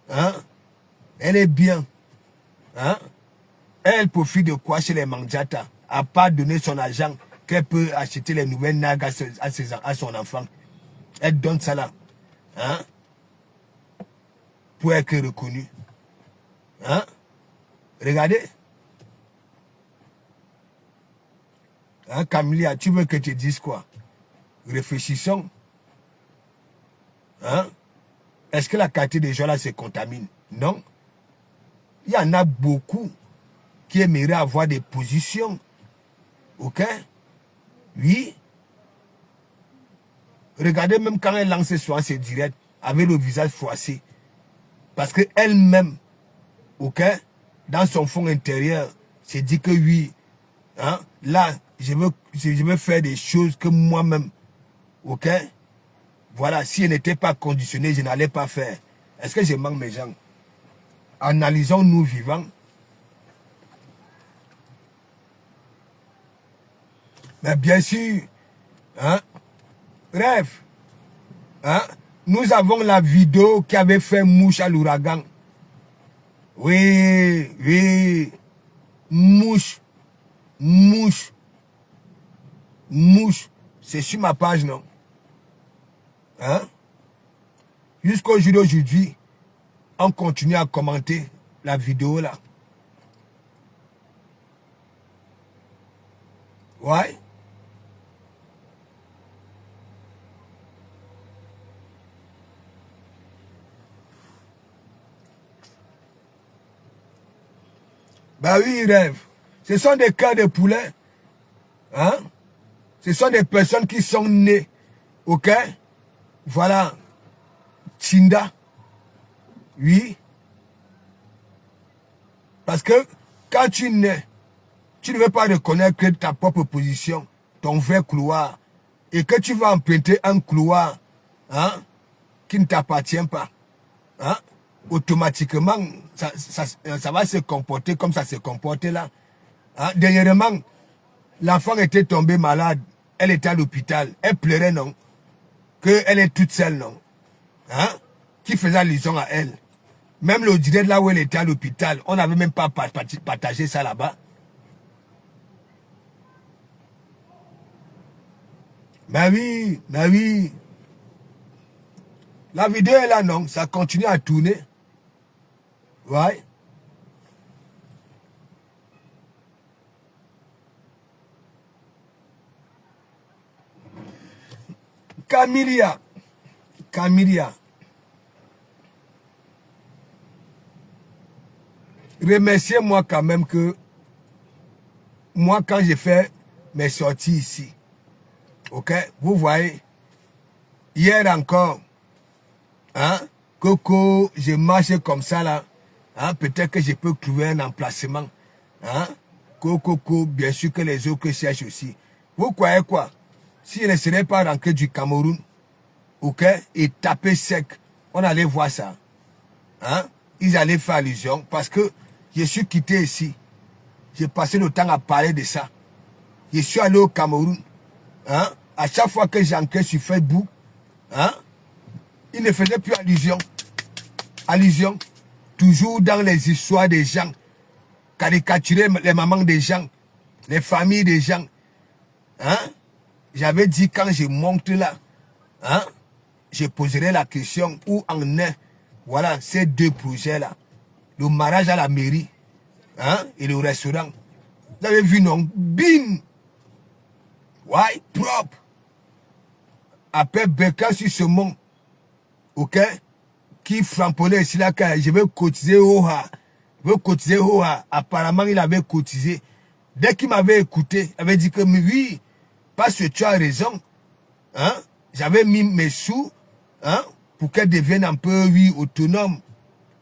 Hein? Elle est bien. Hein? Elle profite de quoi chez les Mangjata, à part donner son argent, qu'elle peut acheter les nouvelles nags à son enfant. Elle donne ça là. Hein? Pour être reconnue. Hein? Regardez. Hein, Camilla, tu veux que je te dise quoi? Réfléchissons. Hein? Est-ce que la qualité des gens là se contamine? Non. Il y en a beaucoup qui aimeraient avoir des positions. Ok? Oui. Regardez même quand elle lance ses directs avec le visage froissé. Parce qu'elle-même, ok, dans son fond intérieur, s'est dit que oui, hein, là, je veux faire des choses que moi-même, ok, voilà, si elle n'était pas conditionnée, je n'allais pas faire. Est-ce que je manque mes gens? Analysons-nous vivants. Mais bien sûr, hein, rêve, hein, nous avons la vidéo qui avait fait mouche à l'ouragan. Oui, mouche, c'est sur ma page, non? Hein? Jusqu'au jour d'aujourd'hui, on continue à commenter la vidéo là. Ouais. Bah oui, rêve. Ce sont des cas de poulet. Hein? Ce sont des personnes qui sont nées. Ok? Voilà. Tinda. Oui. Parce que quand tu nais, tu ne veux pas reconnaître que ta propre position, ton vrai couloir, et que tu vas emprunter un couloir, hein, qui ne t'appartient pas. Hein? Automatiquement, ça va se comporter comme ça se comportait là. Hein? Dernièrement, l'enfant était tombé malade. Elle était à l'hôpital. Elle pleurait, non? Qu'elle est toute seule, non? Hein? Qui faisait allusion à elle? Même le direct là où elle était à l'hôpital, on n'avait même pas partagé ça là-bas. Mais oui. La vidéo est là, non? Ça continue à tourner. Ouais. Camilia. Remerciez-moi quand même que moi, quand j'ai fait mes sorties ici, ok, vous voyez, hier encore, hein, Coco, je marche comme ça là, hein, peut-être que je peux trouver un emplacement, hein, Coco, bien sûr que les autres cherchent aussi. Vous croyez quoi? Si je ne serais pas rentré du Cameroun, ok, et taper sec, on allait voir ça, hein, ils allaient faire allusion parce que je suis quitté ici. J'ai passé le temps à parler de ça. Je suis allé au Cameroun. Hein? À chaque fois que j'entrais sur Facebook, hein? Il ne faisait plus allusion. Allusion. Toujours dans les histoires des gens. Caricaturer les mamans des gens. Les familles des gens. Hein? J'avais dit quand je monte là, hein? Je poserai la question où en est, voilà, ces deux projets-là. Le mariage à la mairie. Hein, et le restaurant. Vous avez vu, non? Bim! Ouais, propre. Après Becca sur ce monde. Ok? Qui frapponnait ici là, je vais cotiser Oha. Je vais cotiser Oha. Apparemment, il avait cotisé. Dès qu'il m'avait écouté, il avait dit que oui, parce que tu as raison. Hein? J'avais mis mes sous, hein, pour qu'elle devienne un peu, oui, autonome.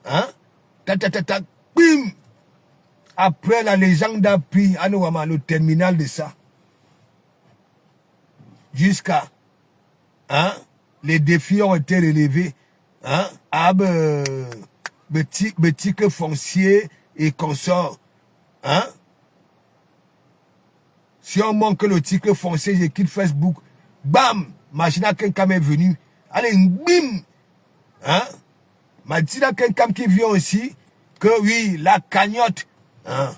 Hein? Bim! Après, la légende a pris le terminal de ça. Jusqu'à, hein, les défis ont été relevés, hein, à petit que foncier et consort, hein. Si on manque le ticket foncier, je quitte Facebook, bam, machine à quelqu'un est venu, allez, bim, hein. M'a dit à quelqu'un qui vient aussi, que oui, la cagnotte, hein.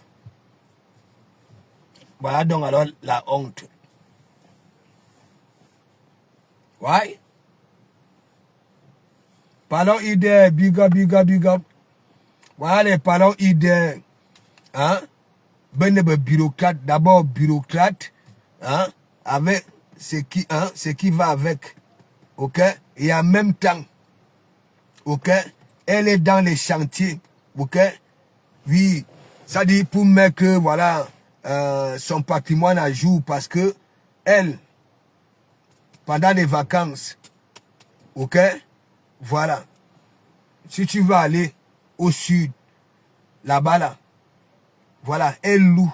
Voilà donc alors la honte. Ouais. Parlons idée, big up. Voilà les parlons idées. Hein? Ben bureaucrate, d'abord bureaucrate, hein? Avec ce qui va avec. Ok? Et en même temps, ok? Elle est dans les chantiers. Ok? Oui. Ça dit pour mettre que, voilà, son patrimoine à jour parce que elle, pendant les vacances, ok, voilà, si tu vas aller au sud, là-bas, là, voilà, elle loue,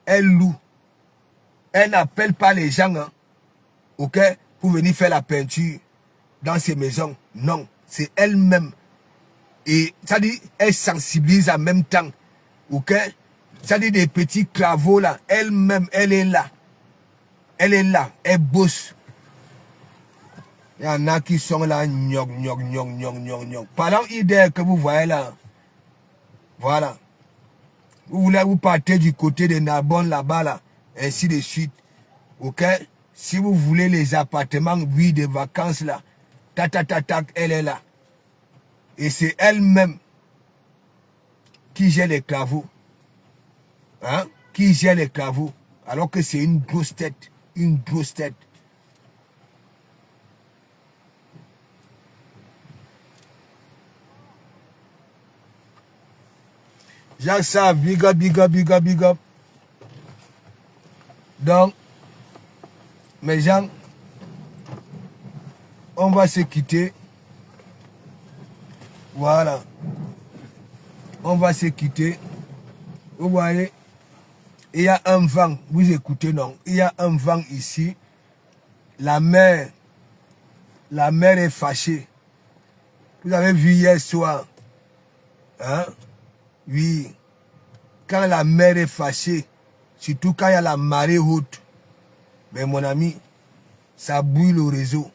elle n'appelle pas les gens, hein, ok, pour venir faire la peinture dans ses maisons, non, c'est elle-même, et ça dit, elle sensibilise en même temps, ok, ça dit des petits travaux là, elle-même, elle est là, elle bosse. Il y en a qui sont là, gnog. Parlant idée que vous voyez là, voilà. Vous voulez vous partez du côté de Narbonne là-bas là, ainsi de suite. Ok? Si vous voulez les appartements, oui, de vacances là, elle est là. Et c'est elle-même qui gère les travaux. Hein? Qui gère les travaux. Alors que c'est une grosse tête. Jacques ça, big up. Donc, mes gens, on va se quitter. Voilà. On va se quitter. Vous voyez, il y a un vent. Vous écoutez, non? Il y a un vent ici. La mer est fâchée. Vous avez vu hier soir. Hein? Oui. Quand la mer est fâchée, surtout quand il y a la marée haute, mais mon ami, ça bouille le réseau.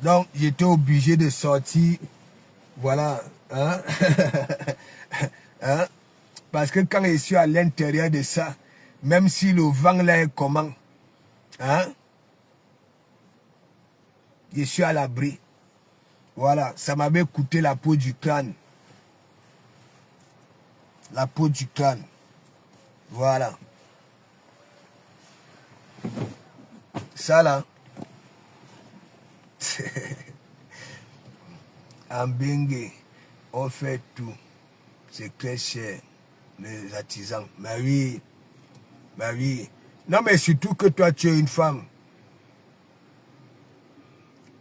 Donc, j'étais obligé de sortir. Voilà. Hein? Hein? Parce que quand je suis à l'intérieur de ça, même si le vent là est comment, hein? Je suis à l'abri. Voilà. Ça m'avait coûté la peau du crâne. La peau du crâne. Voilà. Ça là, en Bengue, on fait tout. C'est très cher, les artisans. Mais oui, mais oui. Non, mais surtout que toi, tu es une femme.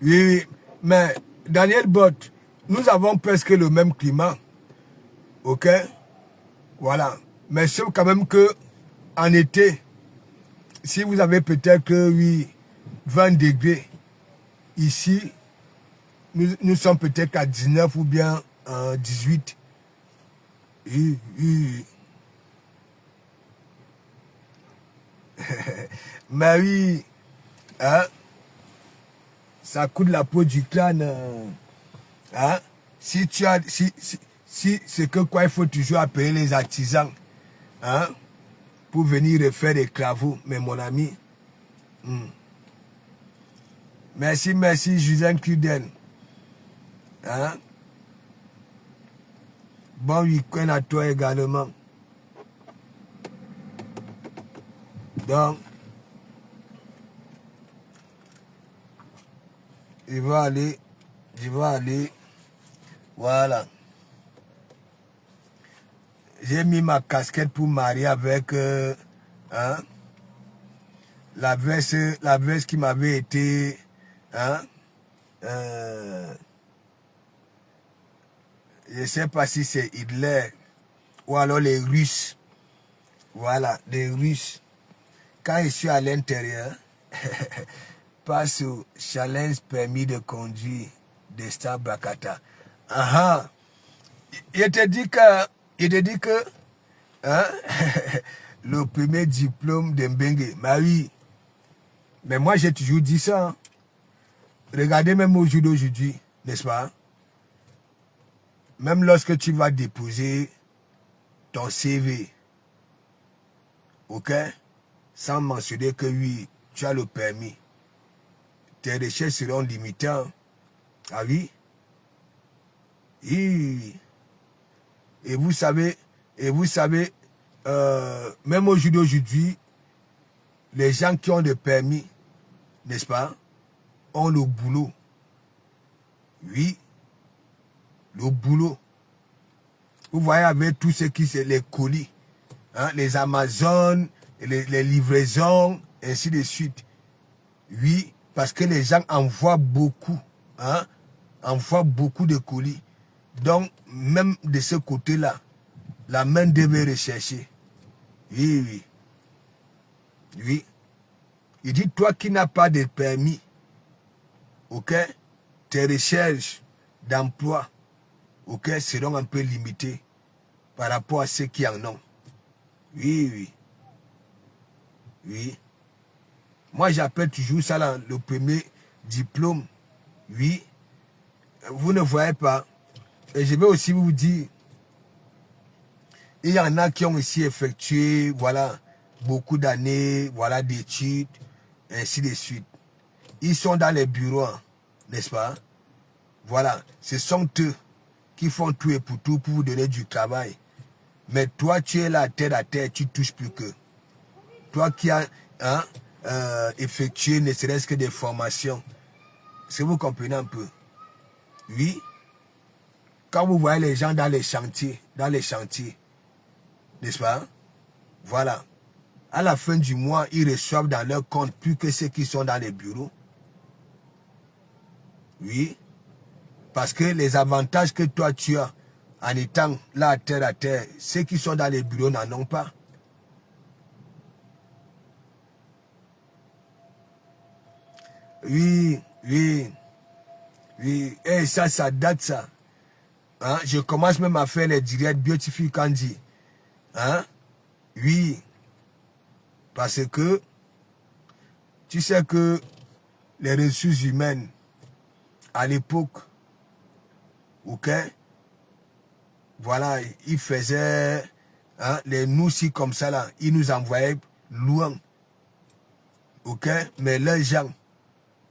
Oui, oui. Mais, Daniel Bott, nous avons presque le même climat. Ok? Voilà. Mais sauf quand même que, en été, si vous avez peut-être, oui, 20 degrés, ici, nous sommes peut-être à 19 ou bien 18. Oui, oui. Mais oui, hein, ça coûte la peau du crâne. Hein? Si tu as, si c'est que quoi, il faut toujours appeler les artisans, hein, pour venir refaire des travaux, mais mon ami. Merci, merci, Justin Cruden. Hein? Bon week-end à toi également. Donc, je vais aller, voilà. J'ai mis ma casquette pour marier avec, hein, la veste qui m'avait été, hein, je ne sais pas si c'est Hitler ou alors les Russes. Voilà, les Russes. Quand je suis à l'intérieur, passe au challenge permis de conduire de Star Bakata. Ah, il te dit que hein, le premier diplôme de Mbengue, mais oui, mais moi j'ai toujours dit ça. Hein. Regardez même au jour d'aujourd'hui, n'est-ce pas? Même lorsque tu vas déposer ton CV, ok, sans mentionner que oui, tu as le permis, tes recherches seront limitées. Hein. Ah oui? Oui. Et vous savez, même au jour d'aujourd'hui, les gens qui ont des permis, n'est-ce pas, ont le boulot. Oui, le boulot. Vous voyez avec tout ce qui c'est les colis, hein, les Amazones, les livraisons, ainsi de suite. Oui, parce que les gens envoient beaucoup, hein, envoient beaucoup de colis. Donc, même de ce côté-là, la main devait rechercher. Oui, oui. Oui. Il dit, toi qui n'as pas de permis, ok, tes recherches d'emploi, ok, seront un peu limitées par rapport à ceux qui en ont. Oui, oui. Oui. Moi, j'appelle toujours ça là, le premier diplôme. Oui. Vous ne voyez pas. Et je vais aussi vous dire, il y en a qui ont aussi effectué, voilà, beaucoup d'années, voilà, d'études, ainsi de suite. Ils sont dans les bureaux, n'est-ce pas? Voilà, ce sont eux qui font tout et pour tout pour vous donner du travail. Mais toi, tu es là, terre à terre, tu touches plus que. Toi qui as hein, effectué ne serait-ce que des formations. Est-ce que vous comprenez un peu? Oui. Quand vous voyez les gens dans les chantiers, n'est-ce pas? Voilà. À la fin du mois, ils reçoivent dans leur compte plus que ceux qui sont dans les bureaux. Oui. Parce que les avantages que toi tu as en étant là terre à terre, ceux qui sont dans les bureaux n'en ont pas. Oui, oui, oui. Et ça date ça. Hein? Je commence même à faire les directs Beautiful Candy. Hein? Oui. Parce que tu sais que les ressources humaines, à l'époque, ok, voilà, ils faisaient hein, les noussis comme ça là, ils nous envoyaient loin, ok, mais leurs gens,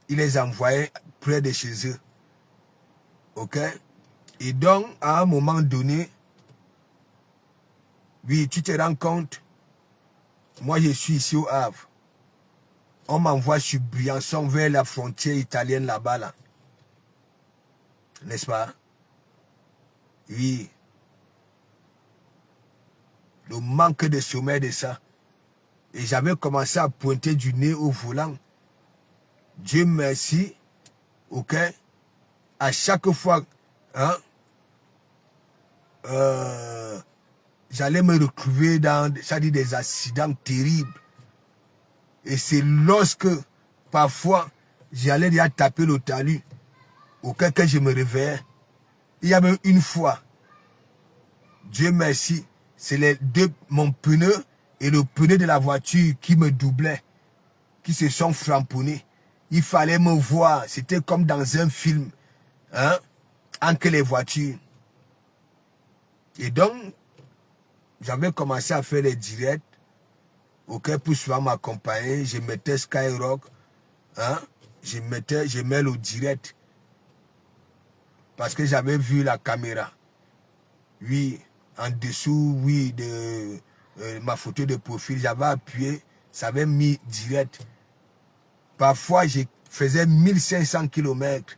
ils les envoyaient près de chez eux, ok, et donc à un moment donné, oui, tu te rends compte, moi je suis ici au Havre, on m'envoie sur Briançon vers la frontière italienne là-bas là, n'est-ce pas? Oui. Le manque de sommeil de ça. Et j'avais commencé à pointer du nez au volant. Dieu merci. Ok? À chaque fois, hein, j'allais me retrouver dans des accidents terribles. Et c'est lorsque, parfois, j'allais déjà taper le talus, auquel cas je me réveillais. Il y avait une fois, Dieu merci, c'est les deux, mon pneu et le pneu de la voiture qui me doublaient, qui se sont frapponnés. Il fallait me voir, c'était comme dans un film, hein, entre les voitures. Et donc, j'avais commencé à faire les directs, ok, pour souvent m'accompagner. Je mettais Skyrock, hein, je mets le direct. Parce que j'avais vu la caméra. Oui, en dessous, oui, de ma photo de profil, j'avais appuyé, ça avait mis direct. Parfois, je faisais 1500 km.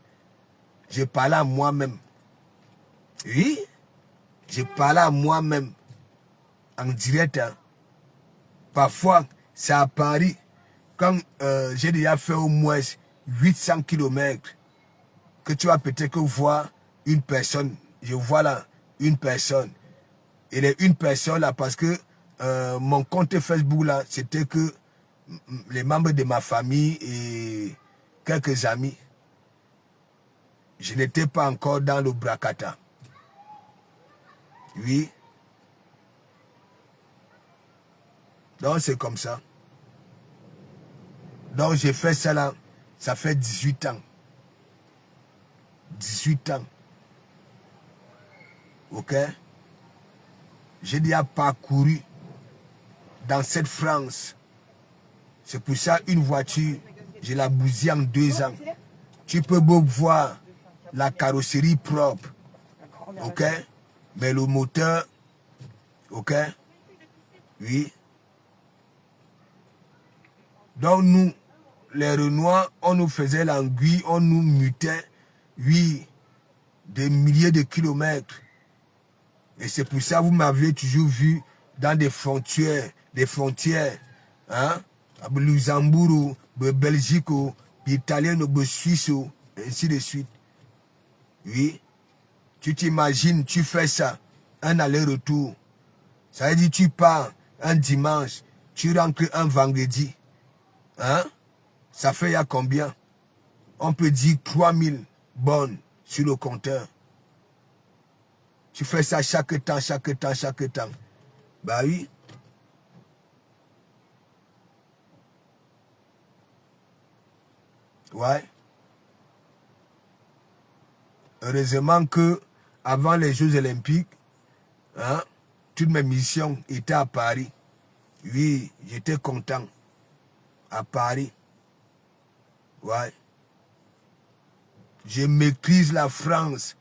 Je parlais à moi-même. Oui, je parlais à moi-même en direct. Hein. Parfois, c'est à Paris, quand j'ai déjà fait au moins 800 km, que tu vas peut-être voir une personne. Je vois là une personne. Et les une personne là, parce que mon compte Facebook là, c'était que les membres de ma famille et quelques amis. Je n'étais pas encore dans le Bracata. Oui. Donc c'est comme ça. Donc j'ai fait ça là, ça fait 18 ans. 18 ans. Ok? J'ai déjà parcouru dans cette France. C'est pour ça une voiture, je la bousille en 2 ans. Tu peux beau voir la carrosserie propre. Ok? Mais le moteur, ok? Oui. Donc nous, les Renois, on nous faisait l'anguille, on nous mutait, oui, des milliers de kilomètres. Et c'est pour ça que vous m'avez toujours vu dans des frontières, hein? Luxembourg, Belgique, Italie, Suisse, ainsi de suite. Oui. Tu t'imagines, tu fais ça, un aller-retour. Ça veut dire tu pars un dimanche, tu rentres un vendredi. Hein? Ça fait il y a combien? On peut dire 3000 bonnes sur le compteur. Tu fais ça chaque temps. Bah oui. Ouais. Heureusement que avant les Jeux Olympiques, hein, toutes mes missions étaient à Paris. Oui, j'étais content. À Paris. Ouais. Je maîtrise la France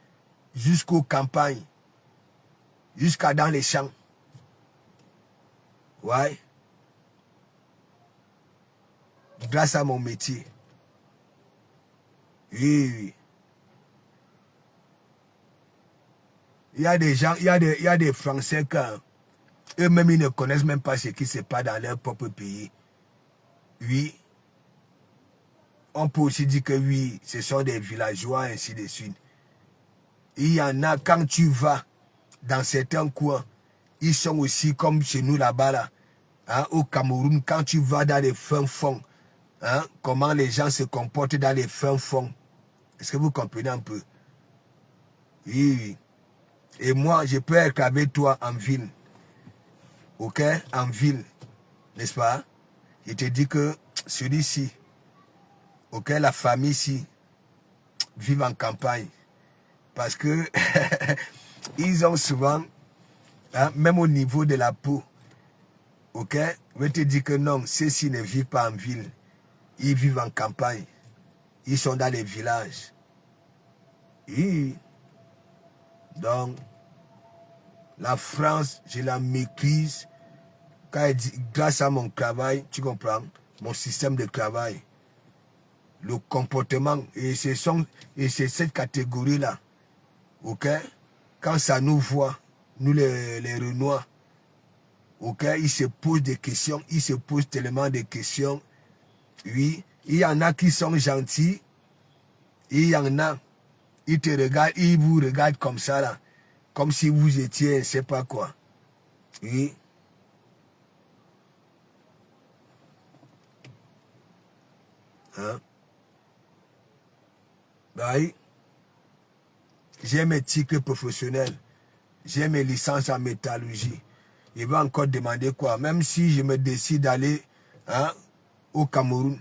jusqu'aux campagnes. Jusqu'à dans les champs. Ouais. Grâce à mon métier. Oui. Il y a des gens, il y a des Français quand eux-mêmes ils ne connaissent même pas ce qui se passe dans leur propre pays. Oui. On peut aussi dire que oui, ce sont des villageois, ainsi de suite. Il y en a, quand tu vas dans certains coins, ils sont aussi comme chez nous là-bas, là, hein, au Cameroun, quand tu vas dans les fins fonds, hein, comment les gens se comportent dans les fins fonds. Est-ce que vous comprenez un peu? Oui. Et moi, je peux être avec toi en ville. Ok? En ville. N'est-ce pas? Je te dis que celui-ci, ok, la famille ici, vivent en campagne. Parce que ils ont souvent, hein, même au niveau de la peau, ok, je te dis que non, ceux-ci ne vivent pas en ville. Ils vivent en campagne. Ils sont dans les villages. Et donc, la France, je la maîtrise grâce à mon travail, tu comprends, mon système de travail, le comportement, et c'est cette catégorie-là, ok, quand ça nous voit, nous les Renois, ok, ils se posent des questions, ils se posent tellement de questions. Oui, il y en a qui sont gentils, il y en a, ils te regardent, ils vous regardent comme ça là, comme si vous étiez, je ne sais pas quoi. Oui. Hein? Bah oui. J'ai mes tickets professionnels. J'ai mes licences en métallurgie. Il va encore demander quoi? Même si je me décide d'aller au Cameroun,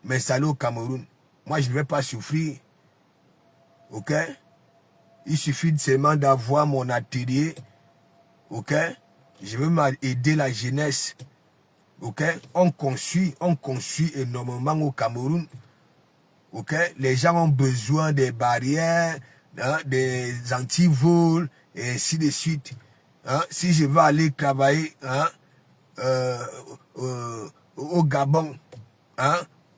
m'installer au Cameroun, moi je ne vais pas souffrir. Ok? Il suffit seulement d'avoir mon atelier. Ok? Je veux m'aider la jeunesse. Ok? On construit énormément au Cameroun. Ok? Les gens ont besoin des barrières, des antivols, et ainsi de suite. Si je veux aller travailler au Gabon,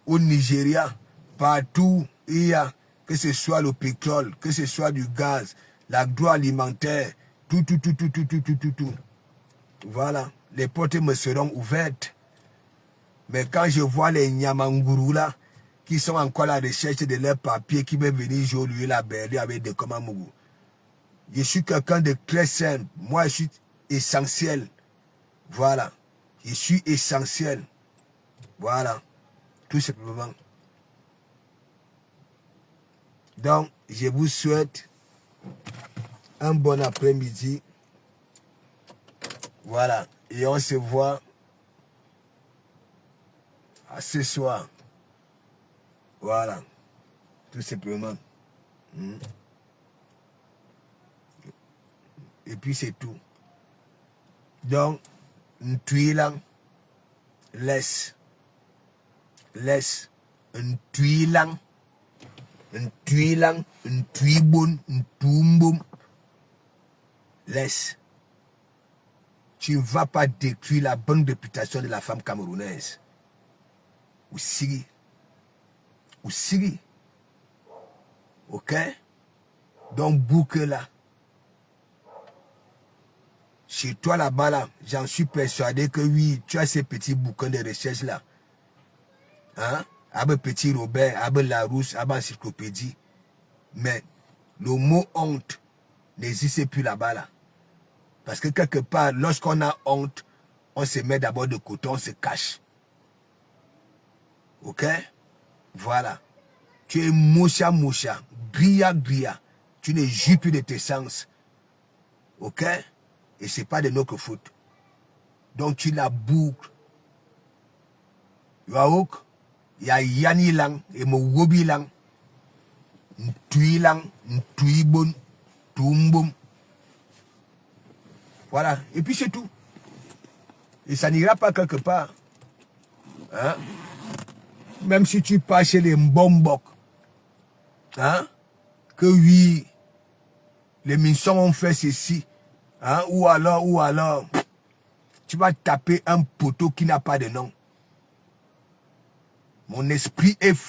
au Nigeria, partout, il y a, que ce soit le pétrole, que ce soit du gaz, l'agroalimentaire, tout. Voilà, les portes me seront ouvertes. Mais quand je vois les Nyamanguru là, qui sont encore à la recherche de leurs papiers, qui veulent venir jouer la berlue avec des Komamougou. Je suis quelqu'un de très simple. Moi, je suis essentiel. Voilà. Je suis essentiel. Voilà. Tout simplement. Donc, je vous souhaite un bon après-midi. Voilà. Et on se voit à ce soir. Voilà. Tout simplement. Et puis c'est tout. Donc, Ntuilang, laisse, Ntuilang, Ntuibon, Ntumbum, laisse. Tu ne vas pas détruire la bonne réputation de la femme camerounaise. Ou Siri. Ok? Donc, boucle là. Chez toi là-bas, là, j'en suis persuadé que oui, tu as ces petits bouquins de recherche là. Avec petit Robert, avec Larousse, avec encyclopédie. Mais le mot honte n'existe plus là-bas là. Parce que quelque part, lorsqu'on a honte, on se met d'abord de côté, on se cache. Ok? Voilà. Tu es moucha, grilla. Tu ne jouis plus de tes sens. Ok? Et ce n'est pas de notre faute. Donc tu la boucles. Yaouk, il y a Yani Lang et Mowobi Lang. Ntui Lang, Ntuibon, Tumbum. Voilà. Et puis c'est tout. Et ça n'ira pas quelque part. Même si tu pars chez les Mbombok. Que oui, les Minsons ont fait ceci. Ou alors, tu vas taper un poteau qui n'a pas de nom. Mon esprit est